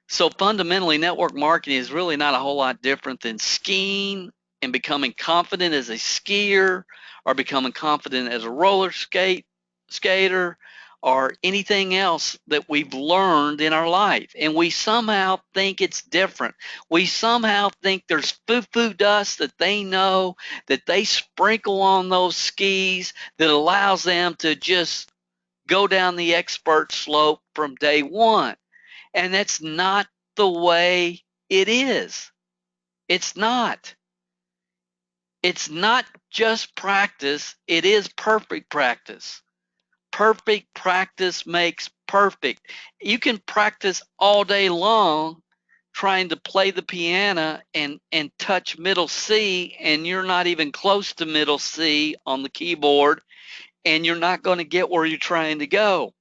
So fundamentally, network marketing is really not a whole lot different than skiing and becoming confident as a skier, or becoming confident as a skater, or anything else that we've learned in our life. And we somehow think it's different. We somehow think there's foo-foo dust that they know, that they sprinkle on those skis, that allows them to just go down the expert slope from day one. And that's not the way it is. It's not. It's not just practice, it is perfect practice. Perfect practice makes perfect. You can practice all day long trying to play the piano and touch middle C, and you're not even close to middle C on the keyboard, and you're not going to get where you're trying to go.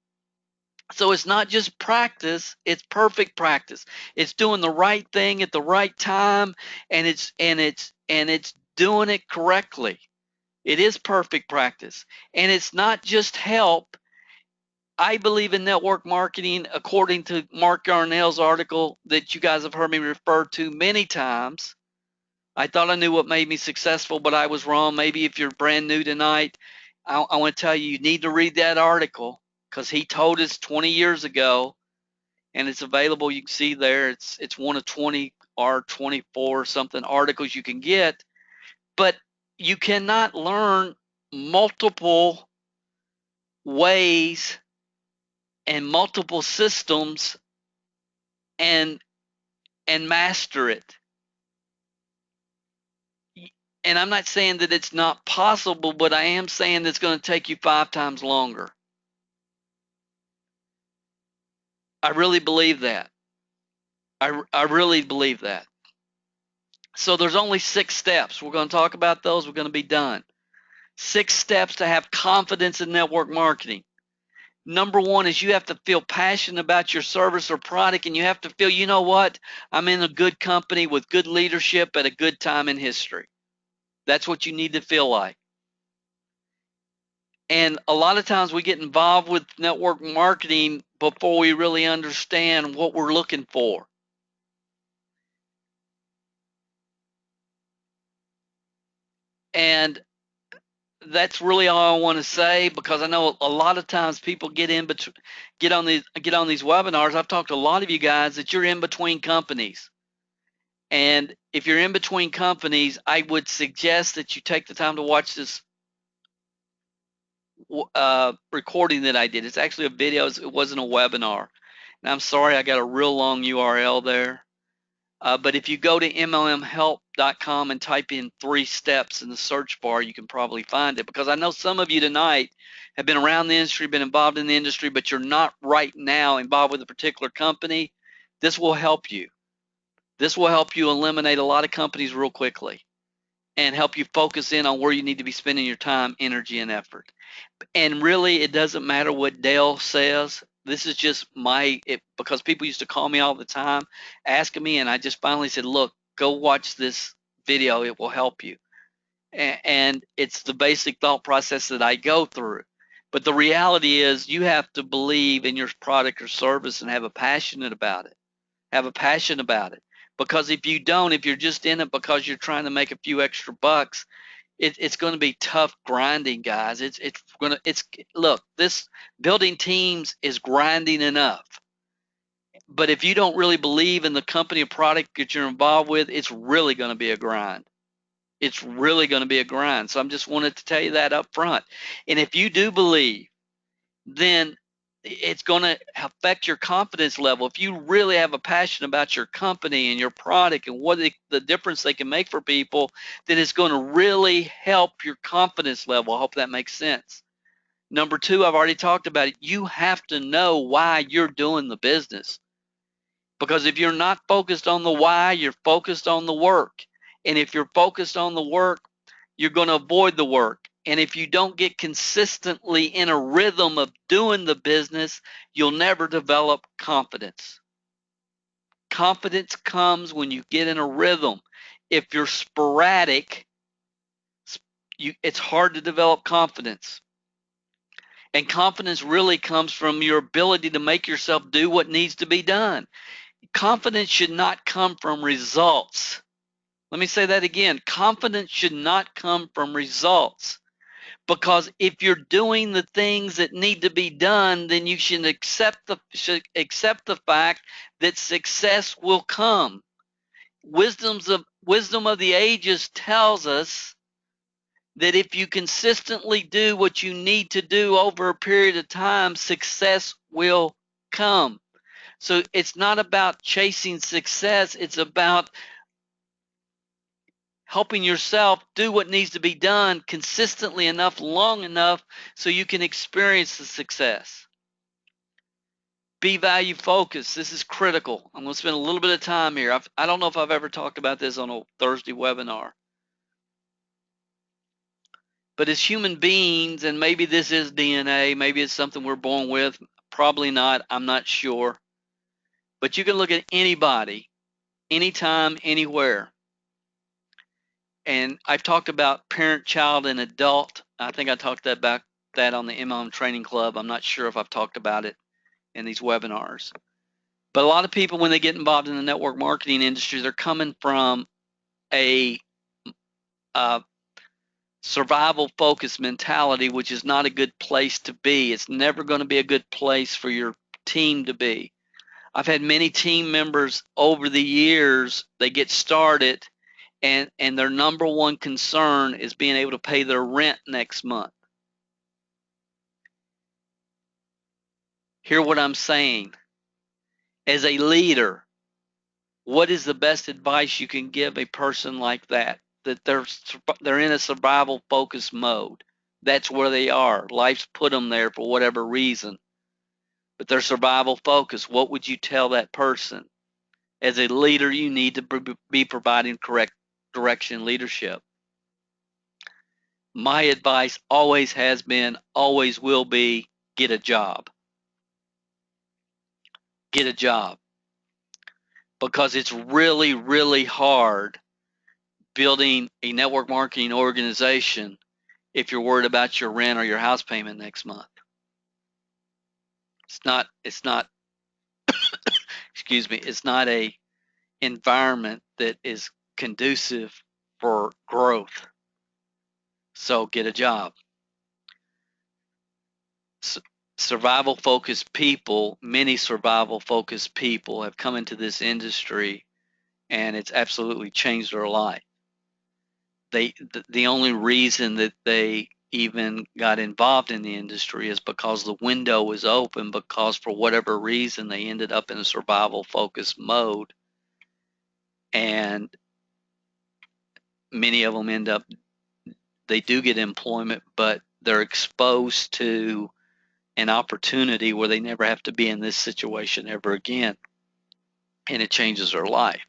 So it's not just practice, it's perfect practice. It's doing the right thing at the right time, and it's doing it correctly. It is perfect practice. And it's not just help. I believe in network marketing, according to Mark Yarnell's article that you guys have heard me refer to many times. I thought I knew what made me successful, but I was wrong. Maybe if you're brand new tonight, I want to tell you, you need to read that article, because he told us 20 years ago, and it's available. You can see there. It's one of 20 or 24 something articles you can get, but you cannot learn multiple ways and multiple systems and master it. And I'm not saying that it's not possible, but I am saying it's going to take you 5 times longer. I really believe that. I really believe that. So there's only 6 steps. We're going to talk about those. We're going to be done. 6 steps to have confidence in network marketing. Number one is you have to feel passionate about your service or product, and you have to feel, you know what, I'm in a good company with good leadership at a good time in history. That's what you need to feel like. And a lot of times we get involved with network marketing before we really understand what we're looking for. And that's really all I want to say, because I know a lot of times people get on these webinars. I've talked to a lot of you guys that you're in between companies. And if you're in between companies, I would suggest that you take the time to watch this recording that I did. It's actually a video. It wasn't a webinar. And I'm sorry I got a real long URL there. But if you go to mlmhelp.com and type in 3 steps in the search bar, you can probably find it, because I know some of you tonight have been around the industry, been involved in the industry, but you're not right now involved with a particular company. This will help you. This will help you eliminate a lot of companies real quickly and help you focus in on where you need to be spending your time, energy, and effort. And really, it doesn't matter what Dale says. This is just because people used to call me all the time asking me, and I just finally said, look, go watch this video. It will help you. And it's the basic thought process that I go through. But the reality is you have to believe in your product or service and have a passion about it. Have a passion about it. Because if you don't, if you're just in it because you're trying to make a few extra bucks, it's going to be tough grinding, guys. Look, this building teams is grinding enough. But if you don't really believe in the company or product that you're involved with, it's really going to be a grind. It's really going to be a grind. So I'm just wanted to tell you that up front. And if you do believe, then it's going to affect your confidence level. If you really have a passion about your company and your product and the difference they can make for people, then it's going to really help your confidence level. I hope that makes sense. Number 2, I've already talked about it. You have to know why you're doing the business. Because if you're not focused on the why, you're focused on the work. And if you're focused on the work, you're going to avoid the work. And if you don't get consistently in a rhythm of doing the business, you'll never develop confidence. Confidence comes when you get in a rhythm. If you're sporadic, it's hard to develop confidence. And confidence really comes from your ability to make yourself do what needs to be done. Confidence should not come from results. Let me say that again. Confidence should not come from results. Because if you're doing the things that need to be done, then you should accept the fact that success will come. Wisdom of the ages tells us that if you consistently do what you need to do over a period of time, success will come. So it's not about chasing success. It's about helping yourself do what needs to be done consistently enough, long enough, so you can experience the success. Be value focused. This is critical. I'm going to spend a little bit of time here. I don't know if I've ever talked about this on a Thursday webinar. But as human beings, and maybe this is DNA, maybe it's something we're born with, probably not, I'm not sure. But you can look at anybody, anytime, anywhere. And I've talked about parent, child, and adult. I think I talked about that on the MLM Training Club. I'm not sure if I've talked about it in these webinars. But a lot of people, when they get involved in the network marketing industry, they're coming from a survival focused mentality, which is not a good place to be. It's never going to be a good place for your team to be. I've had many team members over the years, they get started and their number one concern is being able to pay their rent next month. Hear what I'm saying. As a leader, what is the best advice you can give a person like that? That they're in a survival focused mode. That's where they are. Life's put them there for whatever reason. But they're survival focused. What would you tell that person? As a leader, you need to be providing correct direction, leadership. My advice always has been, always will be, get a job. get a job, because it's really, really hard building a network marketing organization if you're worried about your rent or your house payment next month. It's not excuse me, it's not a environment that is conducive for growth. So get a job. Survival focused people, many survival focused people have come into this industry and it's absolutely changed their life. The only reason that they even got involved in the industry is because the window was open, because for whatever reason they ended up in a survival focused mode, and many of them they do get employment, but they're exposed to an opportunity where they never have to be in this situation ever again, and it changes their life.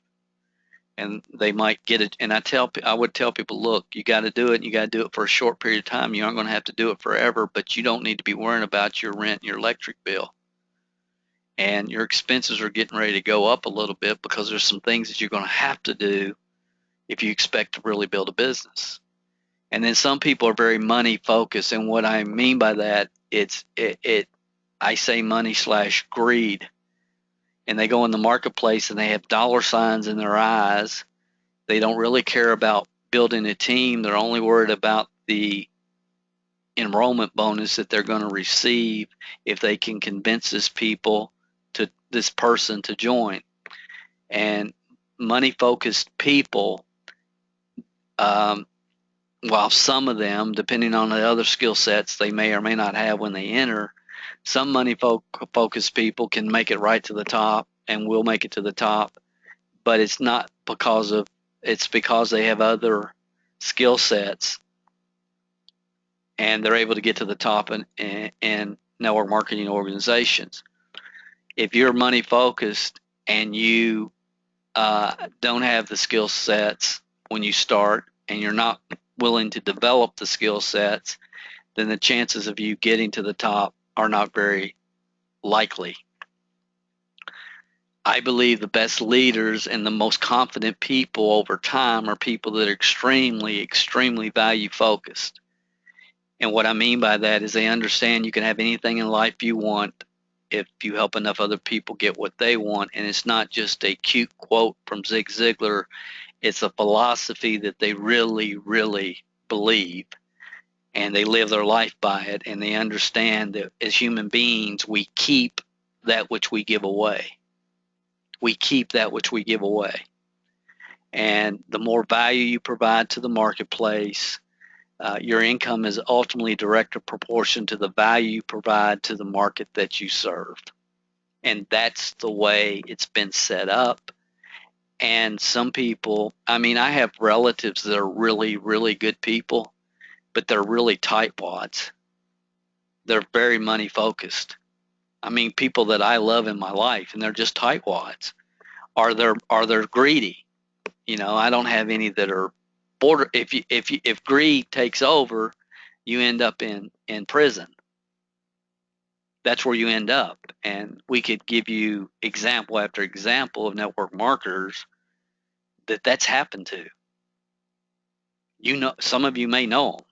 And they might get it. And I would tell people, look, you got to do it. And you got to do it for a short period of time. You aren't going to have to do it forever, but you don't need to be worrying about your rent and your electric bill. And your expenses are getting ready to go up a little bit because there's some things that you're going to have to do if you expect to really build a business. And then some people are very money focused, and what I mean by that, I say money/greed, and they go in the marketplace and they have dollar signs in their eyes. They don't really care about building a team. They're only worried about the enrollment bonus that they're going to receive if they can convince this person to join. And money focused people, while some of them, depending on the other skill sets they may or may not have when they enter, some money focused people can make it right to the top and will make it to the top, but it's because they have other skill sets and they're able to get to the top in network marketing organizations. If you're money focused and you don't have the skill sets when you start, and you're not willing to develop the skill sets, then the chances of you getting to the top are not very likely. I believe the best leaders and the most confident people over time are people that are extremely, extremely value focused. And what I mean by that is they understand you can have anything in life you want if you help enough other people get what they want. And it's not just a cute quote from Zig Ziglar. It's a philosophy that they really, really believe, and they live their life by it, and they understand that as human beings, we keep that which we give away. We keep that which we give away. And the more value you provide to the marketplace, your income is ultimately direct proportion to the value you provide to the market that you serve. And that's the way it's been set up. And some people, I mean, I have relatives that are really, really good people, but they're really tightwads. They're very money focused. I mean, people that I love in my life, and they're just tightwads. Are they're greedy? You know, I don't have any that are border. If greed takes over, you end up in prison. That's where you end up. And we could give you example after example of network marketers that's happened to. You know, some of you may know them.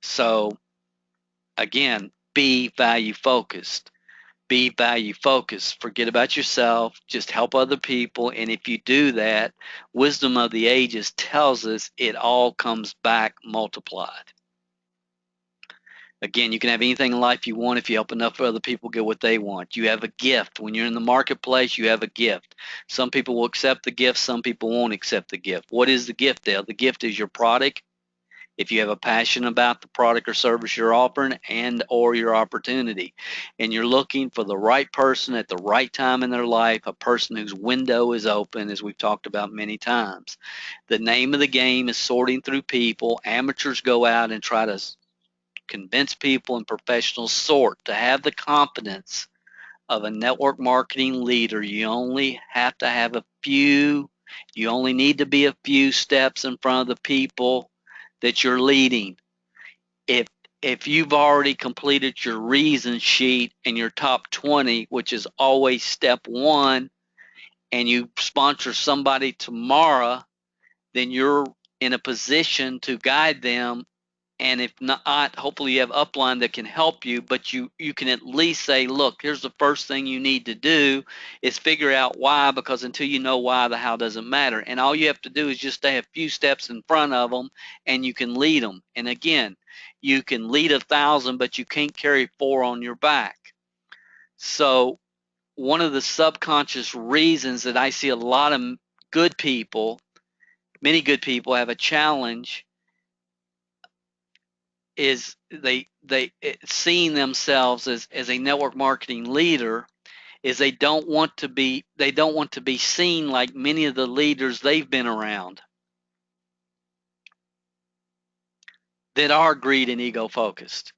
So again, be value focused. Be value focused. Forget about yourself. Just help other people. And if you do that, wisdom of the ages tells us it all comes back multiplied. Again, you can have anything in life you want if you help enough other people get what they want. You have a gift. When you're in the marketplace, you have a gift. Some people will accept the gift. Some people won't accept the gift. What is the gift, Dale? The gift is your product. If you have a passion about the product or service you're offering and or your opportunity, and you're looking for the right person at the right time in their life, a person whose window is open, as we've talked about many times. The name of the game is sorting through people. Amateurs go out and try to convince people, and professionals sort. To have the confidence of a network marketing leader, you only have to have you only need to be a few steps in front of the people that you're leading. If if you've already completed your reason sheet and your top 20, which is always step one, and you sponsor somebody tomorrow, then you're in a position to guide them. And if not, hopefully you have upline that can help you, but you can at least say, look, here's the first thing you need to do is figure out why, because until you know why, the how doesn't matter. And all you have to do is just stay a few steps in front of them, and you can lead them. And again, you can lead 1,000, but you can't carry 4 on your back. So one of the subconscious reasons that I see a lot of good people, many good people have a challenge is they seeing themselves as a network marketing leader is they don't want to be seen like many of the leaders they've been around that are greed and ego focused.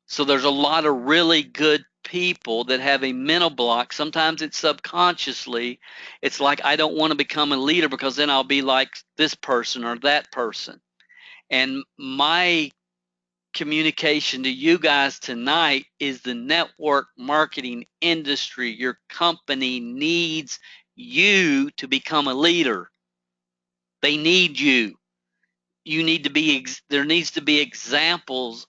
So there's a lot of really good people that have a mental block. Sometimes it's subconsciously. It's like, I don't want to become a leader because then I'll be like this person or that person. And my communication to you guys tonight is the network marketing industry, your company needs you to become a leader. They need you. You need to be, there needs to be examples,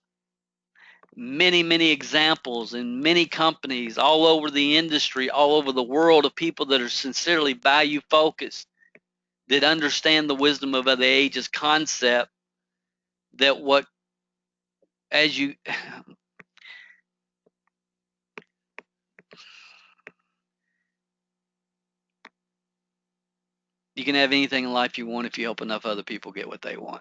many examples in many companies all over the industry, all over the world, of people that are sincerely value focused, that understand the wisdom of the ages concept, that what, as you, you can have anything in life you want if you help enough other people get what they want.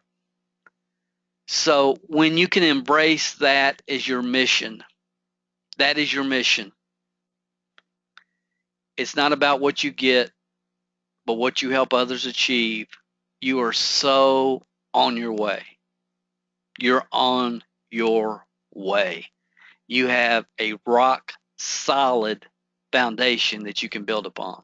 So when you can embrace that as your mission, that is your mission. It's not about what you get, but what you help others achieve. You are so on your way. You're on your way. You have a rock solid foundation that you can build upon.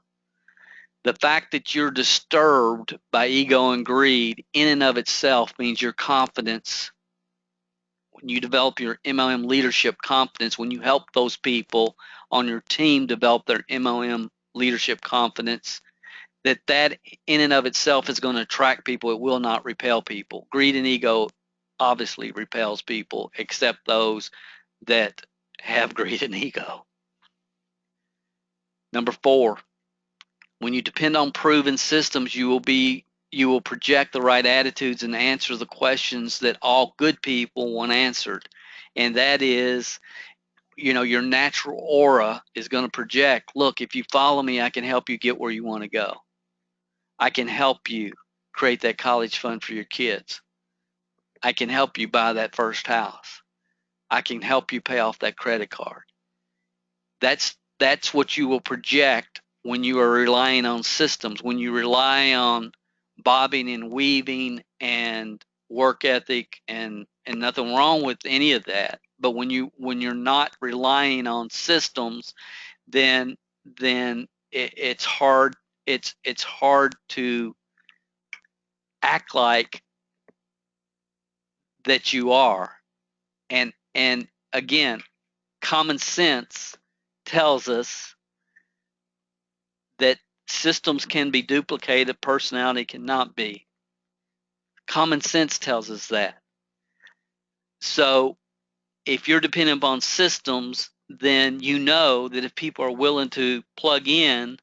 The fact that you're disturbed by ego and greed in and of itself means your confidence, when you develop your MLM leadership confidence, when you help those people on your team develop their MLM leadership confidence, that in and of itself is going to attract people. It will not repel people. Greed and ego obviously repels people, except those that have greed and ego. Number 4, when you depend on proven systems, you will project the right attitudes and answer the questions that all good people want answered. And that is, your natural aura is going to project, look, if you follow me, I can help you get where you want to go. I can help you create that college fund for your kids. I can help you buy that first house. I can help you pay off that credit card. That's what you will project when you are relying on systems, when you rely on bobbing and weaving and work ethic, and nothing wrong with any of that. But when you're not relying on systems, then it's hard to act like that you are. And again, common sense tells us that systems can be duplicated, personality cannot be. Common sense tells us that. So if you're dependent upon systems, then you know that if people are willing to plug in,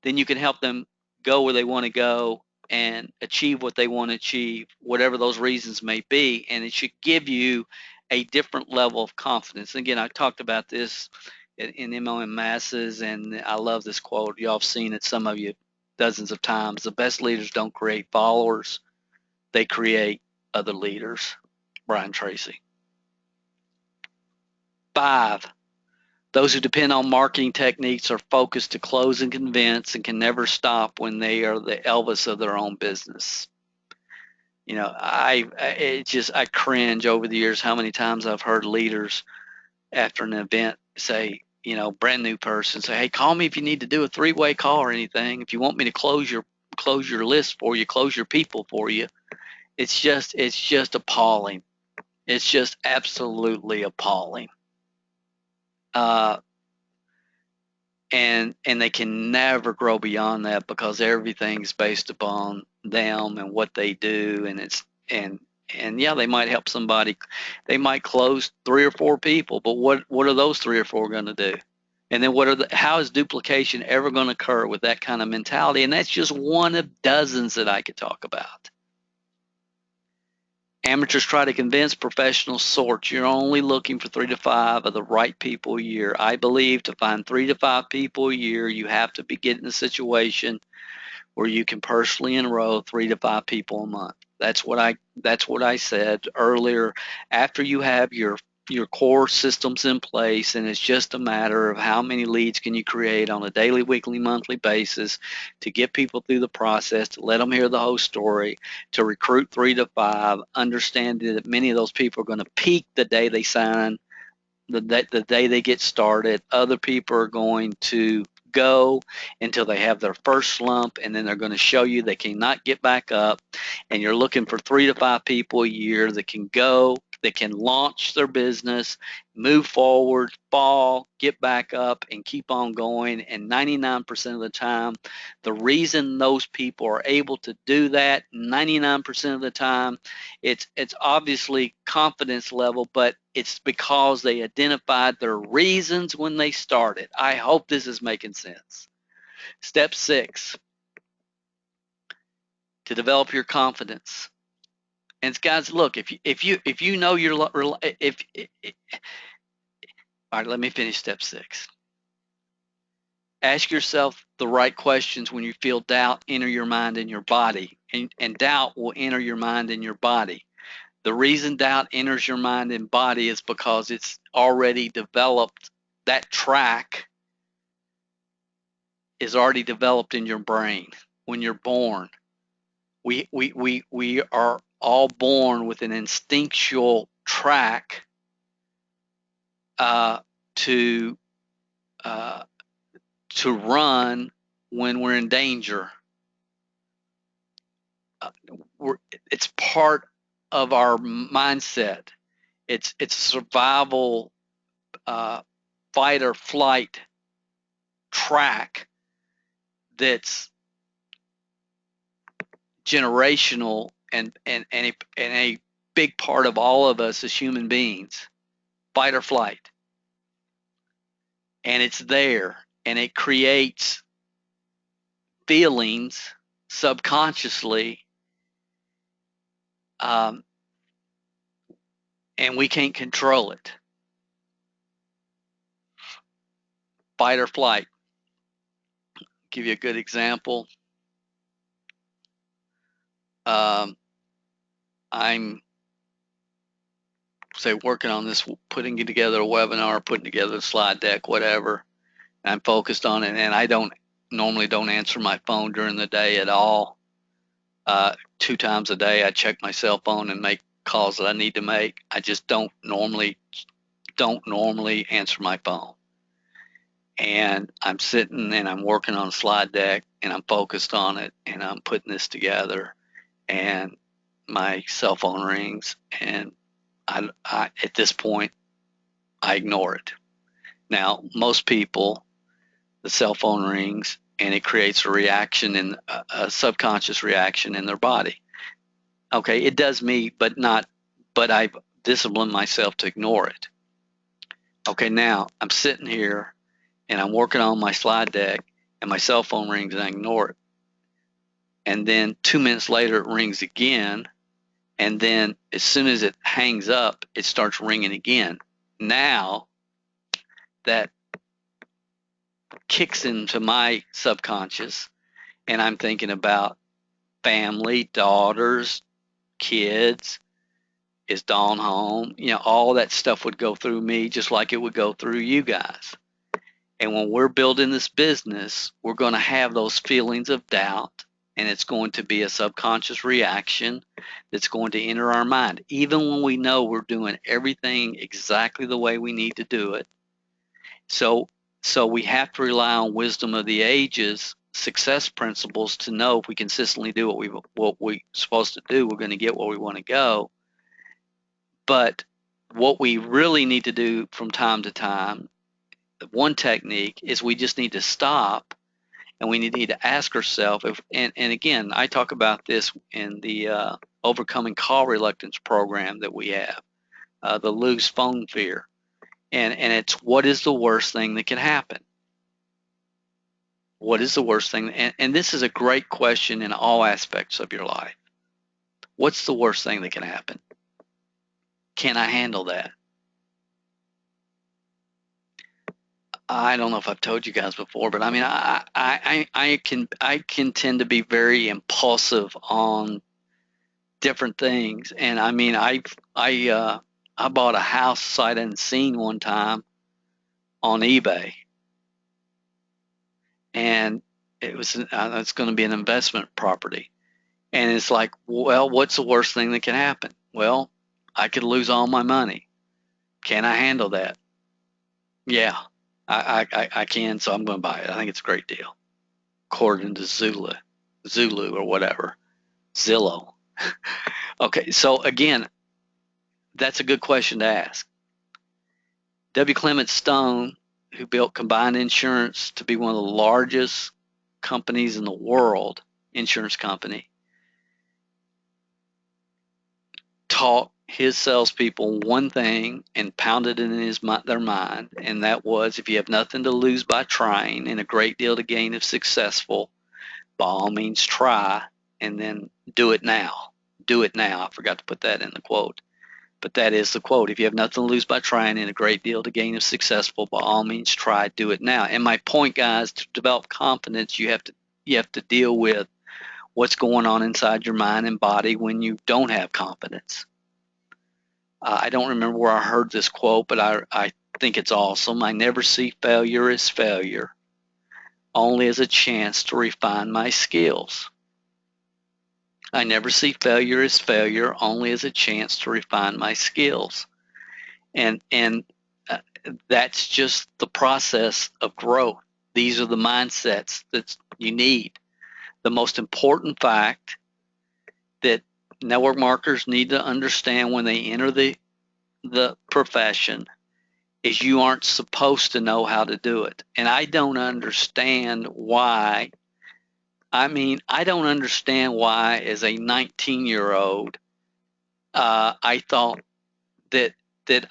then you can help them go where they want to go and achieve what they want to achieve, whatever those reasons may be. And it should give you a different level of confidence. Again, I talked about this in MLM Masses, and I love this quote. Y'all have seen it, some of you, dozens of times. The best leaders don't create followers, they create other leaders. Brian Tracy. 5, those who depend on marketing techniques are focused to close and convince and can never stop when they are the Elvis of their own business. I cringe over the years how many times I've heard leaders after an event say, brand new person say, hey, call me if you need to do a 3-way call or anything. If you want me to close your list for you, close your people for you. It's just appalling. It's just absolutely appalling. Uh, and they can never grow beyond that because everything's based upon them and what they do, and and yeah, they might help somebody, they might close 3 or 4 people, but what are those 3 or 4 going to do? And then how is duplication ever going to occur with that kind of mentality? And that's just one of dozens that I could talk about. Amateurs try to convince professionals sort. You're only looking for 3 to 5 of the right people a year. I believe to find 3 to 5 people a year, you have to be getting a situation where you can personally enroll 3 to 5 people a month. That's what I said earlier. After you have your core systems in place, and it's just a matter of how many leads can you create on a daily, weekly, monthly basis to get people through the process, to let them hear the whole story, to recruit 3 to 5, understanding that many of those people are going to peak the day they sign, the day they get started. Other people are going to go until they have their first slump, and then they're going to show you they cannot get back up. And you're looking for 3 to 5 people a year that can go, that can launch their business, move forward, fall, get back up, and keep on going. And 99% of the time, the reason those people are able to do that, 99% of the time, it's obviously confidence level, but it's because they identified their reasons when they started. I hope this is making sense. Step 6, to develop your confidence. And guys, look, if you know you're all right, let me finish step 6. Ask yourself the right questions when you feel doubt enter your mind and your body, and doubt will enter your mind and your body. The reason doubt enters your mind and body is because it's already developed. That track is already developed in your brain when you're born. We are all born with an instinctual track to run when we're in danger. It's part of our mindset. It's survival, fight or flight track that's generational and a big part of all of us as human beings. Fight or flight. And it's there, and it creates feelings subconsciously, and we can't control it. Fight or flight. Give you a good example. I'm say working on this, putting together a webinar, putting together a slide deck, whatever. I'm focused on it, and I normally don't answer my phone during the day at all. 2 times a day, I check my cell phone and make calls that I need to make. I just don't normally answer my phone. And I'm sitting and I'm working on a slide deck, and I'm focused on it, and I'm putting this together, and my cell phone rings, and I at this point I ignore it. Now, most people, the cell phone rings and it creates a reaction, in a subconscious reaction in their body. Okay, it does me, but I've disciplined myself to ignore it. Okay, now I'm sitting here and I'm working on my slide deck, and my cell phone rings and I ignore it. And then 2 minutes later it rings again, and then as soon as it hangs up, it starts ringing again. Now that kicks into my subconscious, and I'm thinking about family, daughters, kids. Is Dawn home? All that stuff would go through me just like it would go through you guys. And when we're building this business, we're going to have those feelings of doubt, and it's going to be a subconscious reaction that's going to enter our mind, even when we know we're doing everything exactly the way we need to do it. So we have to rely on wisdom of the ages, success principles, to know if we consistently do what we're supposed to do, we're going to get where we want to go. But what we really need to do from time to time, one technique is we just need to stop and we need to ask ourselves, and again, I talk about this in the Overcoming Call Reluctance program that we have, the lose phone fear. And it's, what is the worst thing that can happen? What is the worst thing? And this is a great question in all aspects of your life. What's the worst thing that can happen? Can I handle that? I don't know if I've told you guys before, but I mean, I can tend to be very impulsive on different things, and I mean, I bought a house sight unseen one time on eBay, and it's going to be an investment property, and it's like, well, what's the worst thing that can happen? Well, I could lose all my money. Can I handle that? Yeah, I can, so I'm going to buy it. I think it's a great deal, according to Zulu or whatever, Zillow. Okay, so again, that's a good question to ask. W. Clement Stone, who built Combined Insurance to be one of the largest companies in the world, insurance company, taught his salespeople one thing and pounded it in their mind, and that was, if you have nothing to lose by trying and a great deal to gain if successful, by all means try, and then do it now. Do it now. I forgot to put that in the quote, but that is the quote. If you have nothing to lose by trying and a great deal to gain if successful, by all means try, do it now. And my point, guys, to develop confidence, you have to deal with what's going on inside your mind and body when you don't have confidence. I don't remember where I heard this quote, but I think it's awesome. I never see failure as failure, only as a chance to refine my skills. I never see failure as failure, only as a chance to refine my skills. And that's just the process of growth. These are the mindsets that you need. The most important fact that network marketers need to understand when they enter the profession is you aren't supposed to know how to do it. And I don't understand why. I don't understand why, as a 19-year-old, I thought that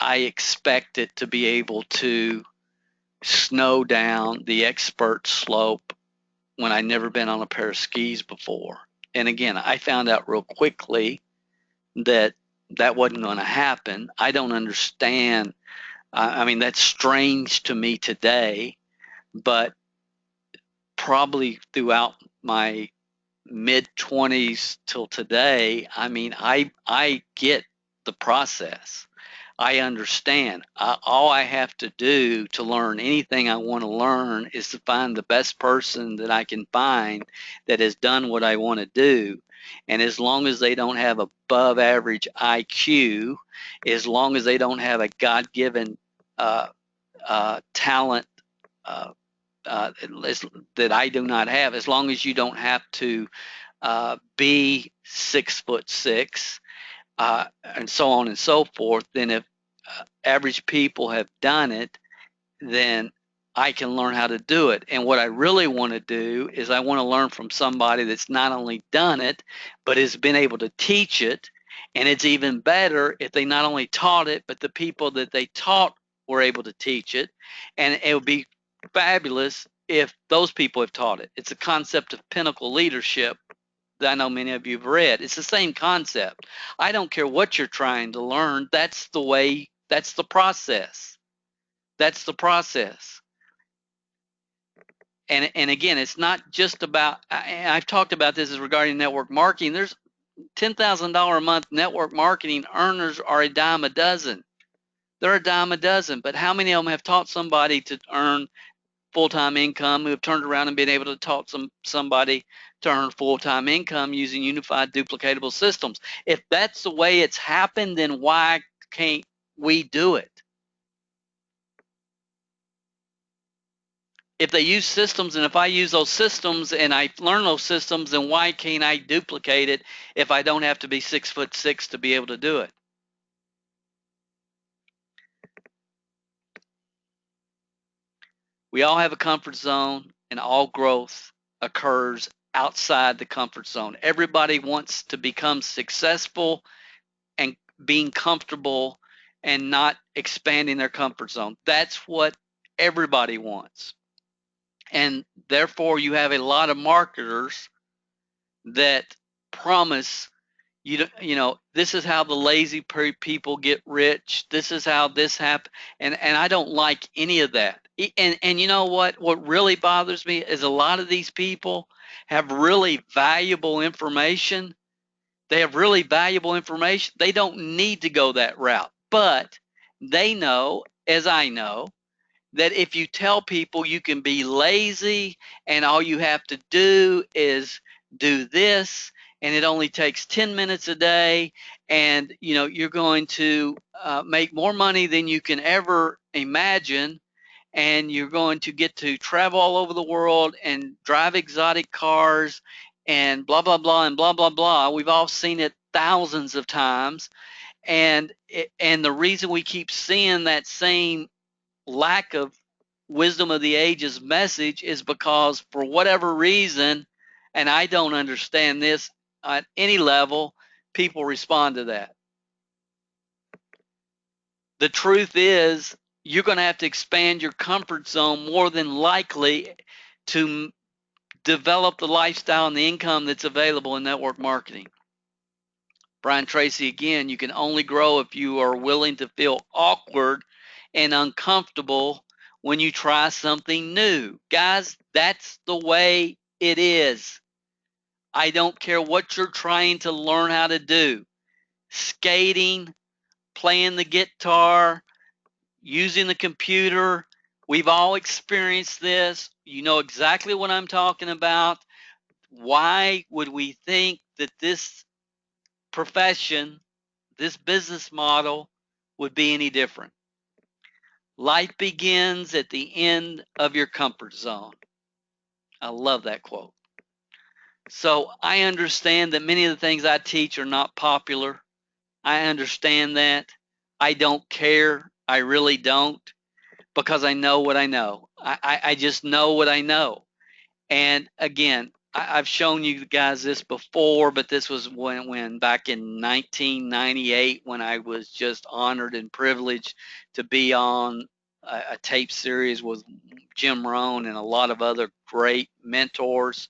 I expected to be able to snow down the expert slope when I'd never been on a pair of skis before. And again, I found out real quickly that wasn't going to happen. I don't understand. I mean, that's strange to me today, but probably throughout my mid-20s till today, I mean, I get the process. I understand. All I have to do to learn anything I want to learn is to find the best person that I can find that has done what I want to do. And as long as they don't have above average IQ, as long as they don't have a God-given talent that I do not have, as long as you don't have to be 6'6", and so on and so forth, then if average people have done it, then I can learn how to do it. And what I really want to do is I want to learn from somebody that's not only done it, but has been able to teach it. And it's even better if they not only taught it, but the people that they taught were able to teach it. And it would be fabulous if those people have taught it. It's a concept of pinnacle leadership that I know many of you have read. It's the same concept. I don't care what you're trying to learn. That's the way, that's the process. That's the process. And again, it's not just about, I've talked about this as regarding network marketing. There's $10,000 a month network marketing earners are a dime a dozen. They're a dime a dozen, but how many of them have taught somebody to earn full-time income, who have turned around and been able to taught somebody to earn full-time income using unified duplicatable systems? If that's the way it's happened, then why can't we do it? If they use systems, and if I use those systems and I learn those systems, then why can't I duplicate it if I don't have to be 6'6" to be able to do it? We all have a comfort zone, and all growth occurs outside the comfort zone. Everybody wants to become successful and being comfortable and not expanding their comfort zone. That's what everybody wants. And therefore, you have a lot of marketers that promise this is how the lazy people get rich. This is how this happens. And I don't like any of that. And you know what really bothers me is a lot of these people have really valuable information. They have really valuable information. They don't need to go that route. But they know, as I know, that if you tell people you can be lazy and all you have to do is do this and it only takes 10 minutes a day, and you're going to make more money than you can ever imagine, and you're going to get to travel all over the world and drive exotic cars and blah blah blah and blah blah blah. We've all seen it thousands of times, and the reason we keep seeing that same lack of wisdom of the ages message is because, for whatever reason, and I don't understand this at any level, people respond to that. The truth is, you're going to have to expand your comfort zone more than likely to develop the lifestyle and the income that's available in network marketing. Brian Tracy again, you can only grow if you are willing to feel awkward and uncomfortable when you try something new. Guys, that's the way it is. I don't care what you're trying to learn how to do. Skating, playing the guitar, using the computer. We've all experienced this. You know exactly what I'm talking about. Why would we think that this profession, this business model, would be any different? Life begins at the end of your comfort zone. I love that quote. So I understand that many of the things I teach are not popular. I understand that. I don't care. I really don't, because I know what I know. I just know what I know. And again, I've shown you guys this before, but this was when back in 1998, when I was just honored and privileged to be on a tape series with Jim Rohn and a lot of other great mentors.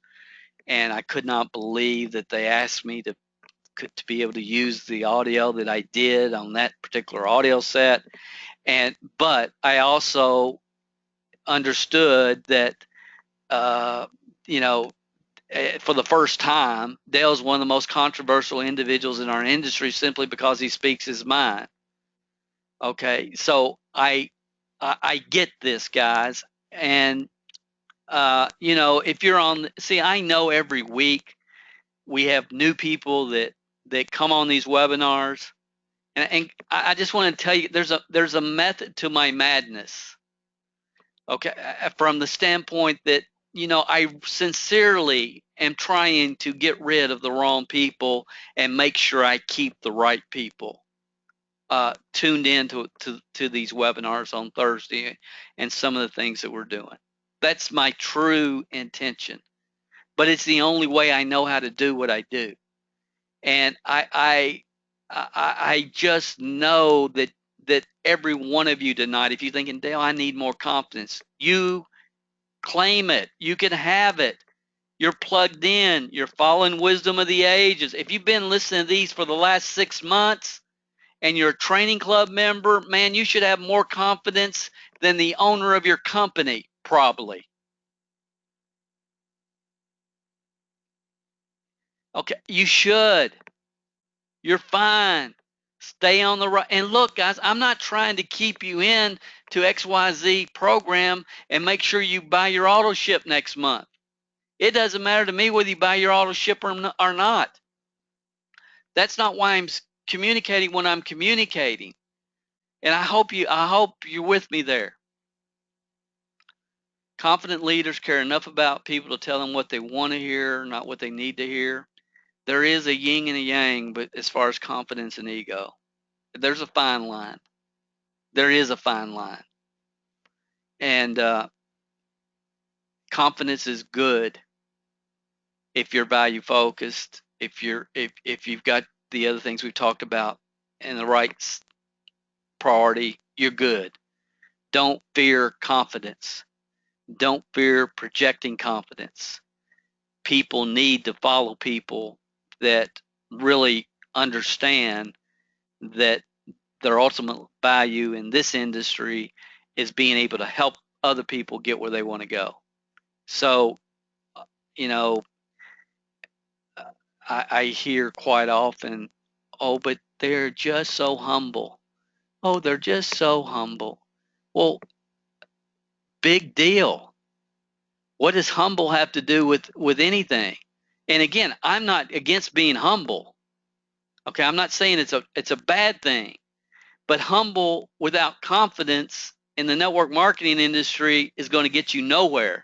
And I could not believe that they asked me to be able to use the audio that I did on that particular audio set. But I also understood that, you know, for the first time, Dale's one of the most controversial individuals in our industry simply because he speaks his mind. Okay, so I get this, guys, and if you're on, see, I know every week we have new people that come on these webinars, and I just want to tell you, there's a method to my madness. Okay, from the standpoint that I sincerely am trying to get rid of the wrong people and make sure I keep the right people tuned in to these webinars on Thursday and some of the things that we're doing. That's my true intention, but it's the only way I know how to do what I do. And I just know that every one of you tonight, if you're thinking, Dale, I need more confidence, you claim it. You can have it. You're plugged in. You're following wisdom of the ages. If you've been listening to these for the last 6 months and you're a training club member, man, you should have more confidence than the owner of your company, probably. Okay, you should. You're fine. Stay on the right. And look, guys, I'm not trying to keep you in to XYZ program and make sure you buy your auto ship next month. It doesn't matter to me whether you buy your auto ship or not. That's not why I'm communicating when I'm communicating. And I hope you're with me there. Confident leaders care enough about people to tell them what they want to hear, not what they need to hear. There is a yin and a yang, but as far as confidence and ego, there's a fine line. There is a fine line. And confidence is good if you're value focused, if you've got the other things we've talked about and the right priority, you're good. Don't fear confidence. Don't fear projecting confidence. People need to follow people that really understand that their ultimate value in this industry is being able to help other people get where they want to go. So, you know, I hear quite often, oh, but they're just so humble. Oh, they're just so humble. Well, big deal. What does humble have to do with anything? And again, I'm not against being humble. Okay, I'm not saying it's a bad thing, but humble without confidence in the network marketing industry is going to get you nowhere.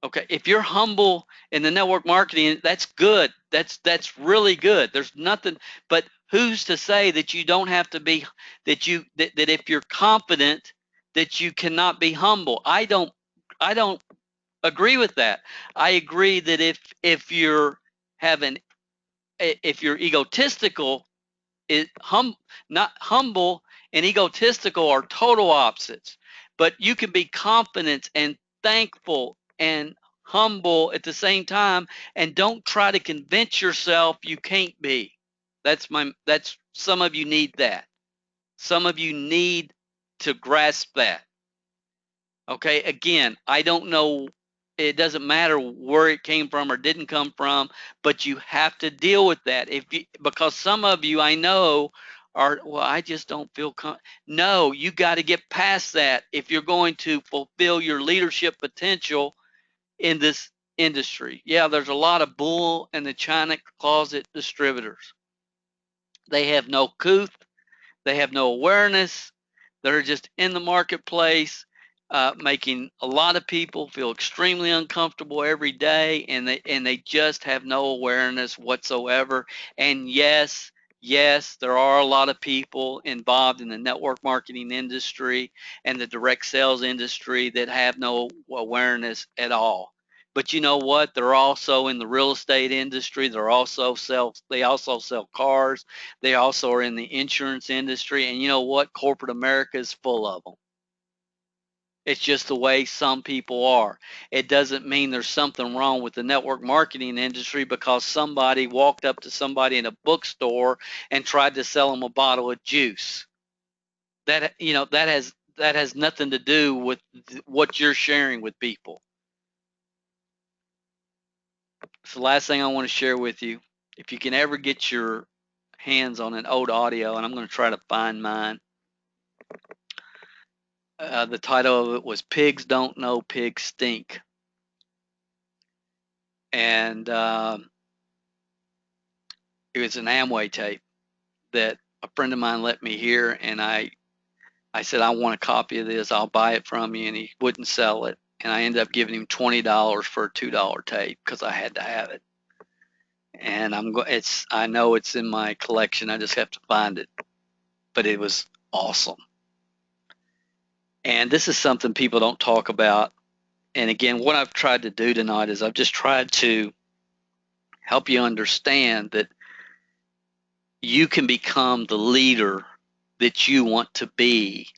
Okay, if you're humble in the network marketing, that's good. That's really good. There's nothing, but who's to say that you don't have to be that if you're confident that you cannot be humble? I don't agree with that. I agree that if you're having if you're egotistical, it not humble and egotistical are total opposites. But you can be confident and thankful and humble at the same time, and don't try to convince yourself you can't be. That's some of you need that. Some of you need to grasp that. Okay, again, I don't know, it doesn't matter where it came from or didn't come from, but you have to deal with that. Because some of you I know are, well, I just don't feel no, you got to get past that if you're going to fulfill your leadership potential in this industry. Yeah, there's a lot of bull in the China closet distributors. They have no couth, they have no awareness. They're just in the marketplace, making a lot of people feel extremely uncomfortable every day, and they just have no awareness whatsoever. And yes, there are a lot of people involved in the network marketing industry and the direct sales industry that have no awareness at all. But you know what? They're also in the real estate industry. They also sell cars. They also are in the insurance industry. And you know what? Corporate America is full of them. It's just the way some people are. It doesn't mean there's something wrong with the network marketing industry because somebody walked up to somebody in a bookstore and tried to sell them a bottle of juice. That has nothing to do with what you're sharing with people. So the last thing I want to share with you, if you can ever get your hands on an old audio, and I'm going to try to find mine. The title of it was "Pigs Don't Know Pigs Stink," and it was an Amway tape that a friend of mine let me hear, and I said, I want a copy of this. I'll buy it from you, and he wouldn't sell it, and I ended up giving him $20 for a $2 tape because I had to have it. And I know it's in my collection. I just have to find it, but it was awesome. And this is something people don't talk about. And again, what I've tried to do tonight is I've just tried to help you understand that you can become the leader that you want to be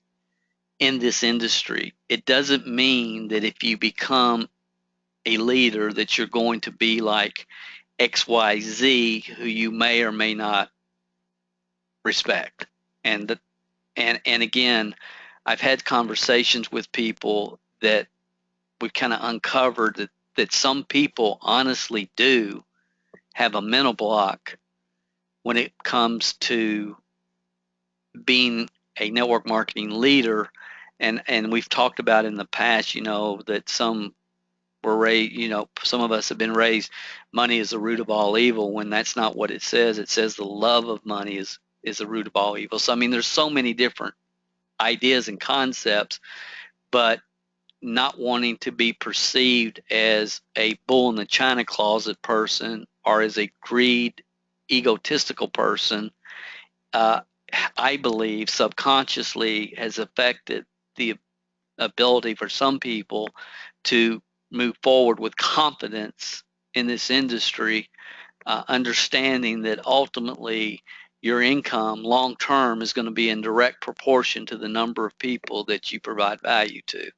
in this industry. It doesn't mean that if you become a leader that you're going to be like XYZ, who you may or may not respect. And again, I've had conversations with people that we kind of uncovered that some people honestly do have a mental block when it comes to being a network marketing leader. And we've talked about in the past, that some were raised, some of us have been raised, money is the root of all evil, when that's not what it says. It says the love of money is the root of all evil. So I mean, there's so many different ideas and concepts, but not wanting to be perceived as a bull in the china closet person or as a greed, egotistical person, I believe subconsciously has affected the ability for some people to move forward with confidence in this industry, understanding that ultimately your income long term is going to be in direct proportion to the number of people that you provide value to.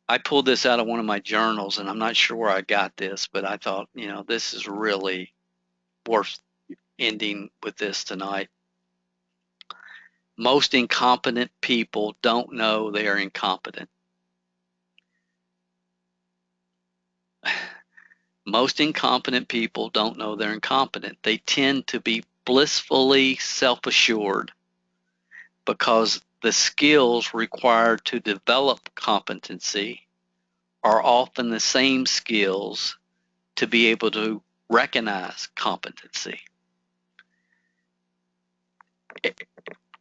I pulled this out of one of my journals, and I'm not sure where I got this, but I thought, this is really worth ending with this tonight. Most incompetent people don't know they are incompetent. Most incompetent people don't know they're incompetent. They tend to be blissfully self-assured because the skills required to develop competency are often the same skills to be able to recognize competency.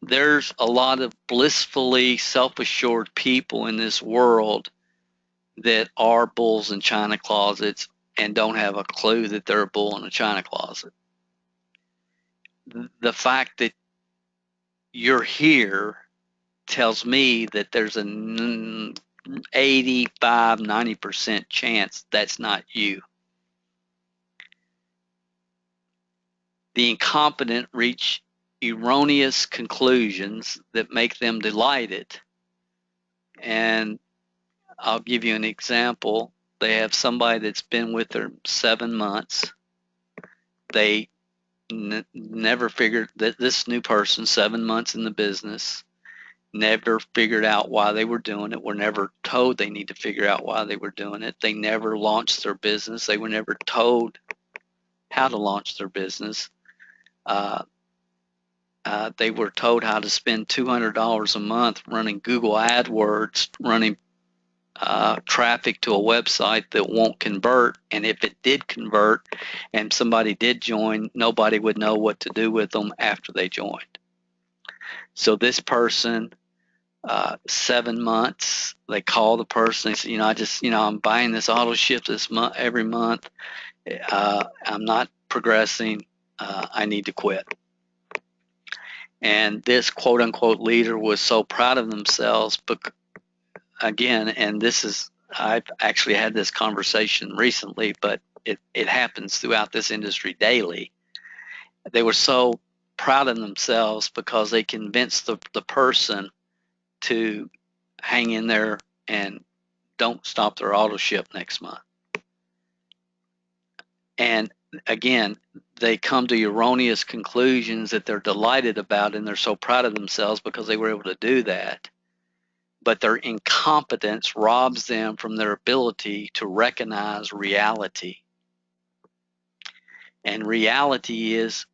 There's a lot of blissfully self-assured people in this world that are bulls in china closets and don't have a clue that they're a bull in a china closet. The fact that you're here tells me that there's an 85, 90% chance that's not you. The incompetent reach erroneous conclusions that make them delighted. And I'll give you an example. They have somebody that's been with them 7 months. They never figured that this new person, 7 months in the business, never figured out why they were doing it, were never told they need to figure out why they were doing it. They never launched their business. They were never told how to launch their business. They were told how to spend $200 a month running Google AdWords, running traffic to a website that won't convert. And if it did convert and somebody did join, nobody would know what to do with them after they joined. So this person, 7 months, they call the person, they say, I'm buying this auto ship this month, every month. I'm not progressing. I need to quit. And this quote unquote leader was so proud of themselves, but again, and I've actually had this conversation recently, but it happens throughout this industry daily. They were so proud of themselves because they convinced the person to hang in there and don't stop their auto ship next month. And again, they come to erroneous conclusions that they're delighted about, and they're so proud of themselves because they were able to do that. But their incompetence robs them from their ability to recognize reality. And reality is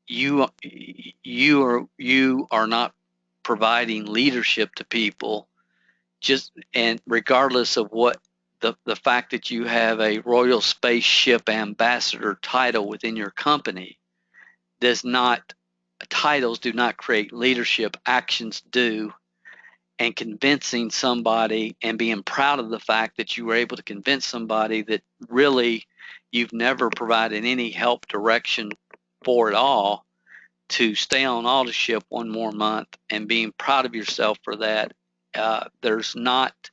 you are not providing leadership to people, and regardless of what the fact that you have a Royal Spaceship Ambassador title within your company titles do not create leadership, actions do. And convincing somebody and being proud of the fact that you were able to convince somebody that really you've never provided any help, direction for at all, to stay on auto ship one more month, and being proud of yourself for that. There's not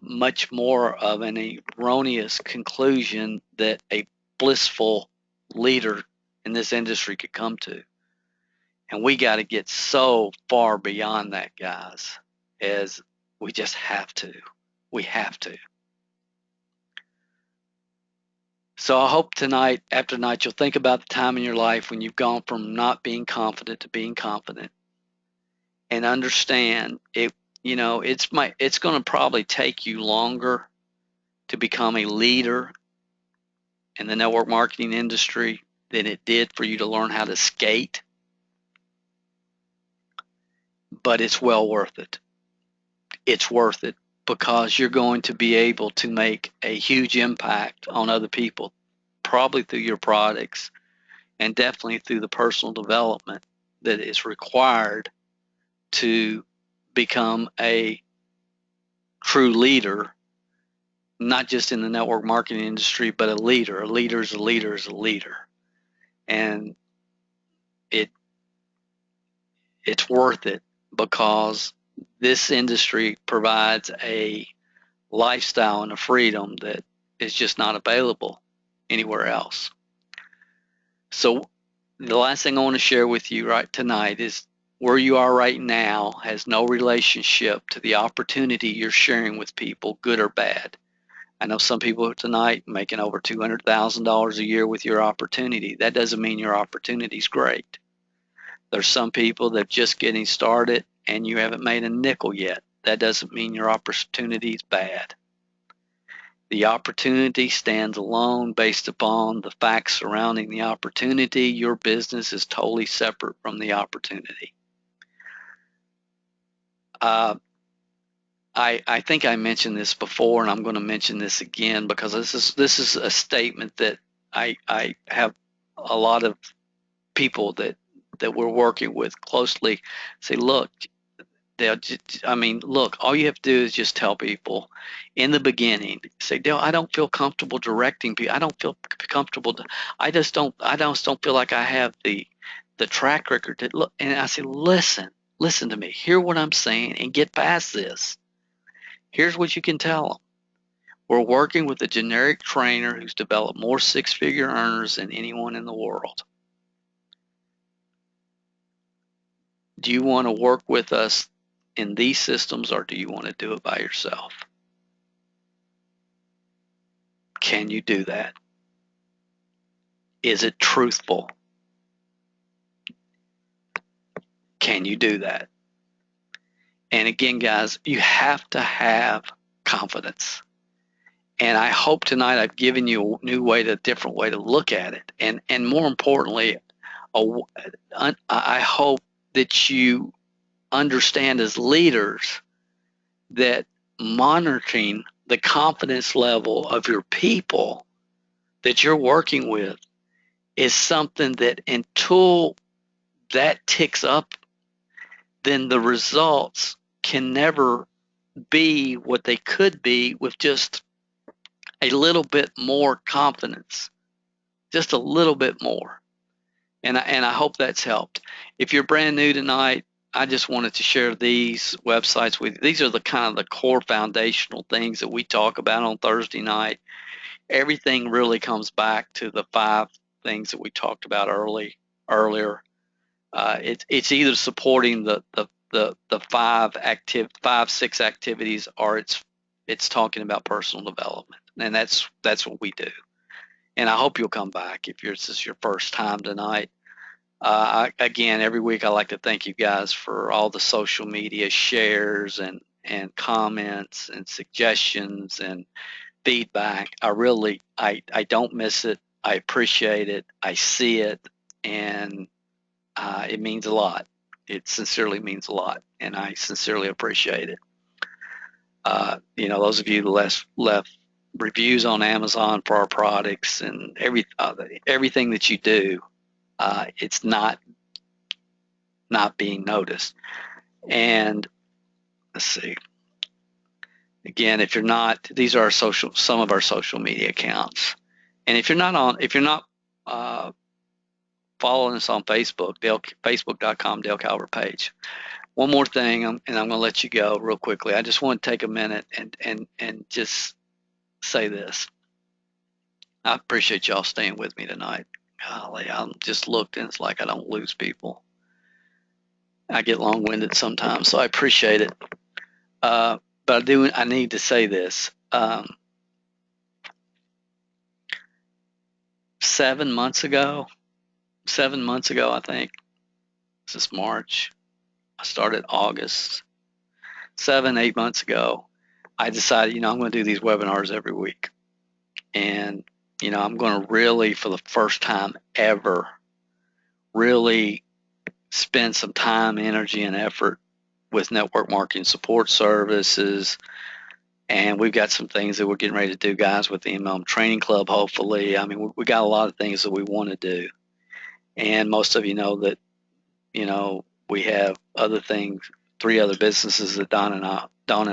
much more of an erroneous conclusion that a blissful leader in this industry could come to. And we got to get so far beyond that, guys, as we just have to. We have to. So I hope tonight, after tonight, you'll think about the time in your life when you've gone from not being confident to being confident, and understand it. It's going to probably take you longer to become a leader in the network marketing industry than it did for you to learn how to skate. But it's well worth it. It's worth it because you're going to be able to make a huge impact on other people, probably through your products and definitely through the personal development that is required to become a true leader, not just in the network marketing industry, but a leader. A leader is a leader is a leader. And it's worth it because this industry provides a lifestyle and a freedom that is just not available anywhere else. So the last thing I want to share with you right tonight is where you are right now has no relationship to the opportunity you're sharing with people, good or bad. I know some people tonight making over $200,000 a year with your opportunity. That doesn't mean your opportunity is great. There's some people that are just getting started and you haven't made a nickel yet. That doesn't mean your opportunity is bad. The opportunity stands alone based upon the facts surrounding the opportunity. Your business is totally separate from the opportunity. I think I mentioned this before, and I'm going to mention this again because this is a statement that I have a lot of people that we're working with closely say, look, look, all you have to do is just tell people in the beginning, say, Dale, I don't feel comfortable directing people. I don't feel comfortable. I just don't feel like I have the track record to look. And I say, listen to me, hear what I'm saying and get past this. Here's what you can tell them. We're working with a generic trainer who's developed more six-figure earners than anyone in the world. Do you want to work with us in these systems, or do you want to do it by yourself? Can you do that? Is it truthful? Can you do that? And again, guys, you have to have confidence. And I hope tonight I've given you a different way to look at it. And more importantly, I hope that you understand as leaders that monitoring the confidence level of your people that you're working with is something that until that ticks up, then the results can never be what they could be with just a little bit more confidence, just a little bit more. And I hope that's helped. If you're brand new tonight, I just wanted to share these websites with you. These are the kind of the core foundational things that we talk about on Thursday night. Everything really comes back to the 5 things that we talked about earlier. It's either supporting the 6 activities, or it's talking about personal development, and that's what we do. And I hope you'll come back if this is your first time tonight. Again, every week I like to thank you guys for all the social media shares and comments and suggestions and feedback. I don't miss it. I appreciate it. I see it, and it means a lot. It sincerely means a lot, and I sincerely appreciate it. Those of you that left reviews on Amazon for our products and everything that you do, it's not being noticed. And let's see. Again, if you're not, these are some of our social media accounts. And if you're not following us on Facebook, facebook.com Dale Calvert page. One more thing, and I'm going to let you go real quickly. I just want to take a minute and just say this. I appreciate y'all staying with me tonight. Golly, I'm just looked, and it's like I don't lose people. I get long-winded sometimes, so I appreciate it. But I need to say this. 7 months ago, I think, this is March. I started August. 8 months ago, I decided, I'm going to do these webinars every week. And, I'm going to really, for the first time ever, really spend some time, energy, and effort with network marketing support services. And we've got some things that we're getting ready to do, guys, with the MLM Training Club, hopefully. I mean, we got a lot of things that we want to do. And most of you know that, we have other things, 3 other businesses that Don and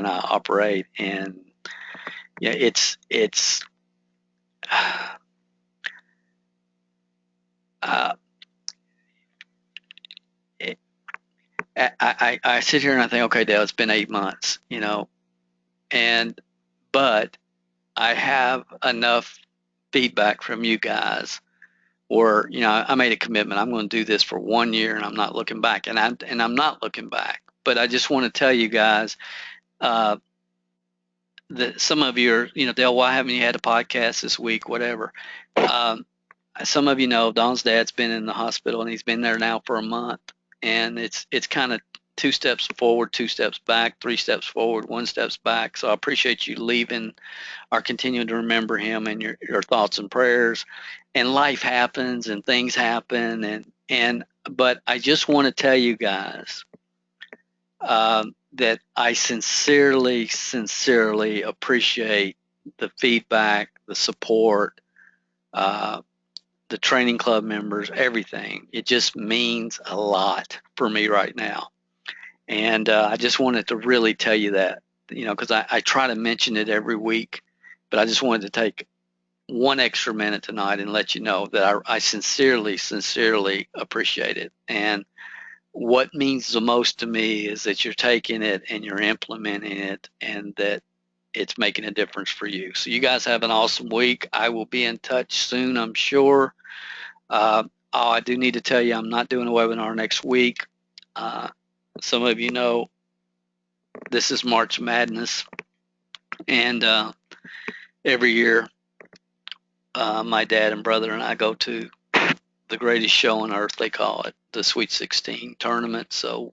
I operate. And yeah, it's I sit here and I think, okay, Dale, it's been 8 months, and but I have enough feedback from you guys, or I made a commitment. I'm going to do this for 1 year, and I'm not looking back, and I'm not looking back. But I just want to tell you guys uh, that some of you are, Dale, why haven't you had a podcast this week? Whatever. Um, some of you know Don's dad's been in the hospital, and he's been there now for a month, and it's kind of two steps forward, two steps back, three steps forward, one steps back. So I appreciate you leaving or continuing to remember him and your thoughts and prayers. And life happens and things happen, and but I just want to tell you guys that I sincerely, sincerely appreciate the feedback, the support, uh, the training club members, everything. It just means a lot for me right now. And I just wanted to really tell you that, because I try to mention it every week, but I just wanted to take one extra minute tonight and let you know that I sincerely, sincerely appreciate it. And what means the most to me is that you're taking it and you're implementing it, and that it's making a difference for you. So you guys have an awesome week. I will be in touch soon, I'm sure. Oh, I do need to tell you, I'm not doing a webinar next week. Uh, some of you know this is March Madness, and every year my dad and brother and I go to the greatest show on earth, they call it, the Sweet 16 tournament. So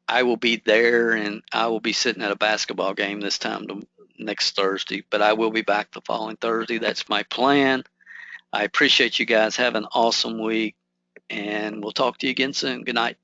I will be there, and I will be sitting at a basketball game this time next Thursday, but I will be back the following Thursday. That's my plan. I appreciate you guys. Have an awesome week, and we'll talk to you again soon. Good night.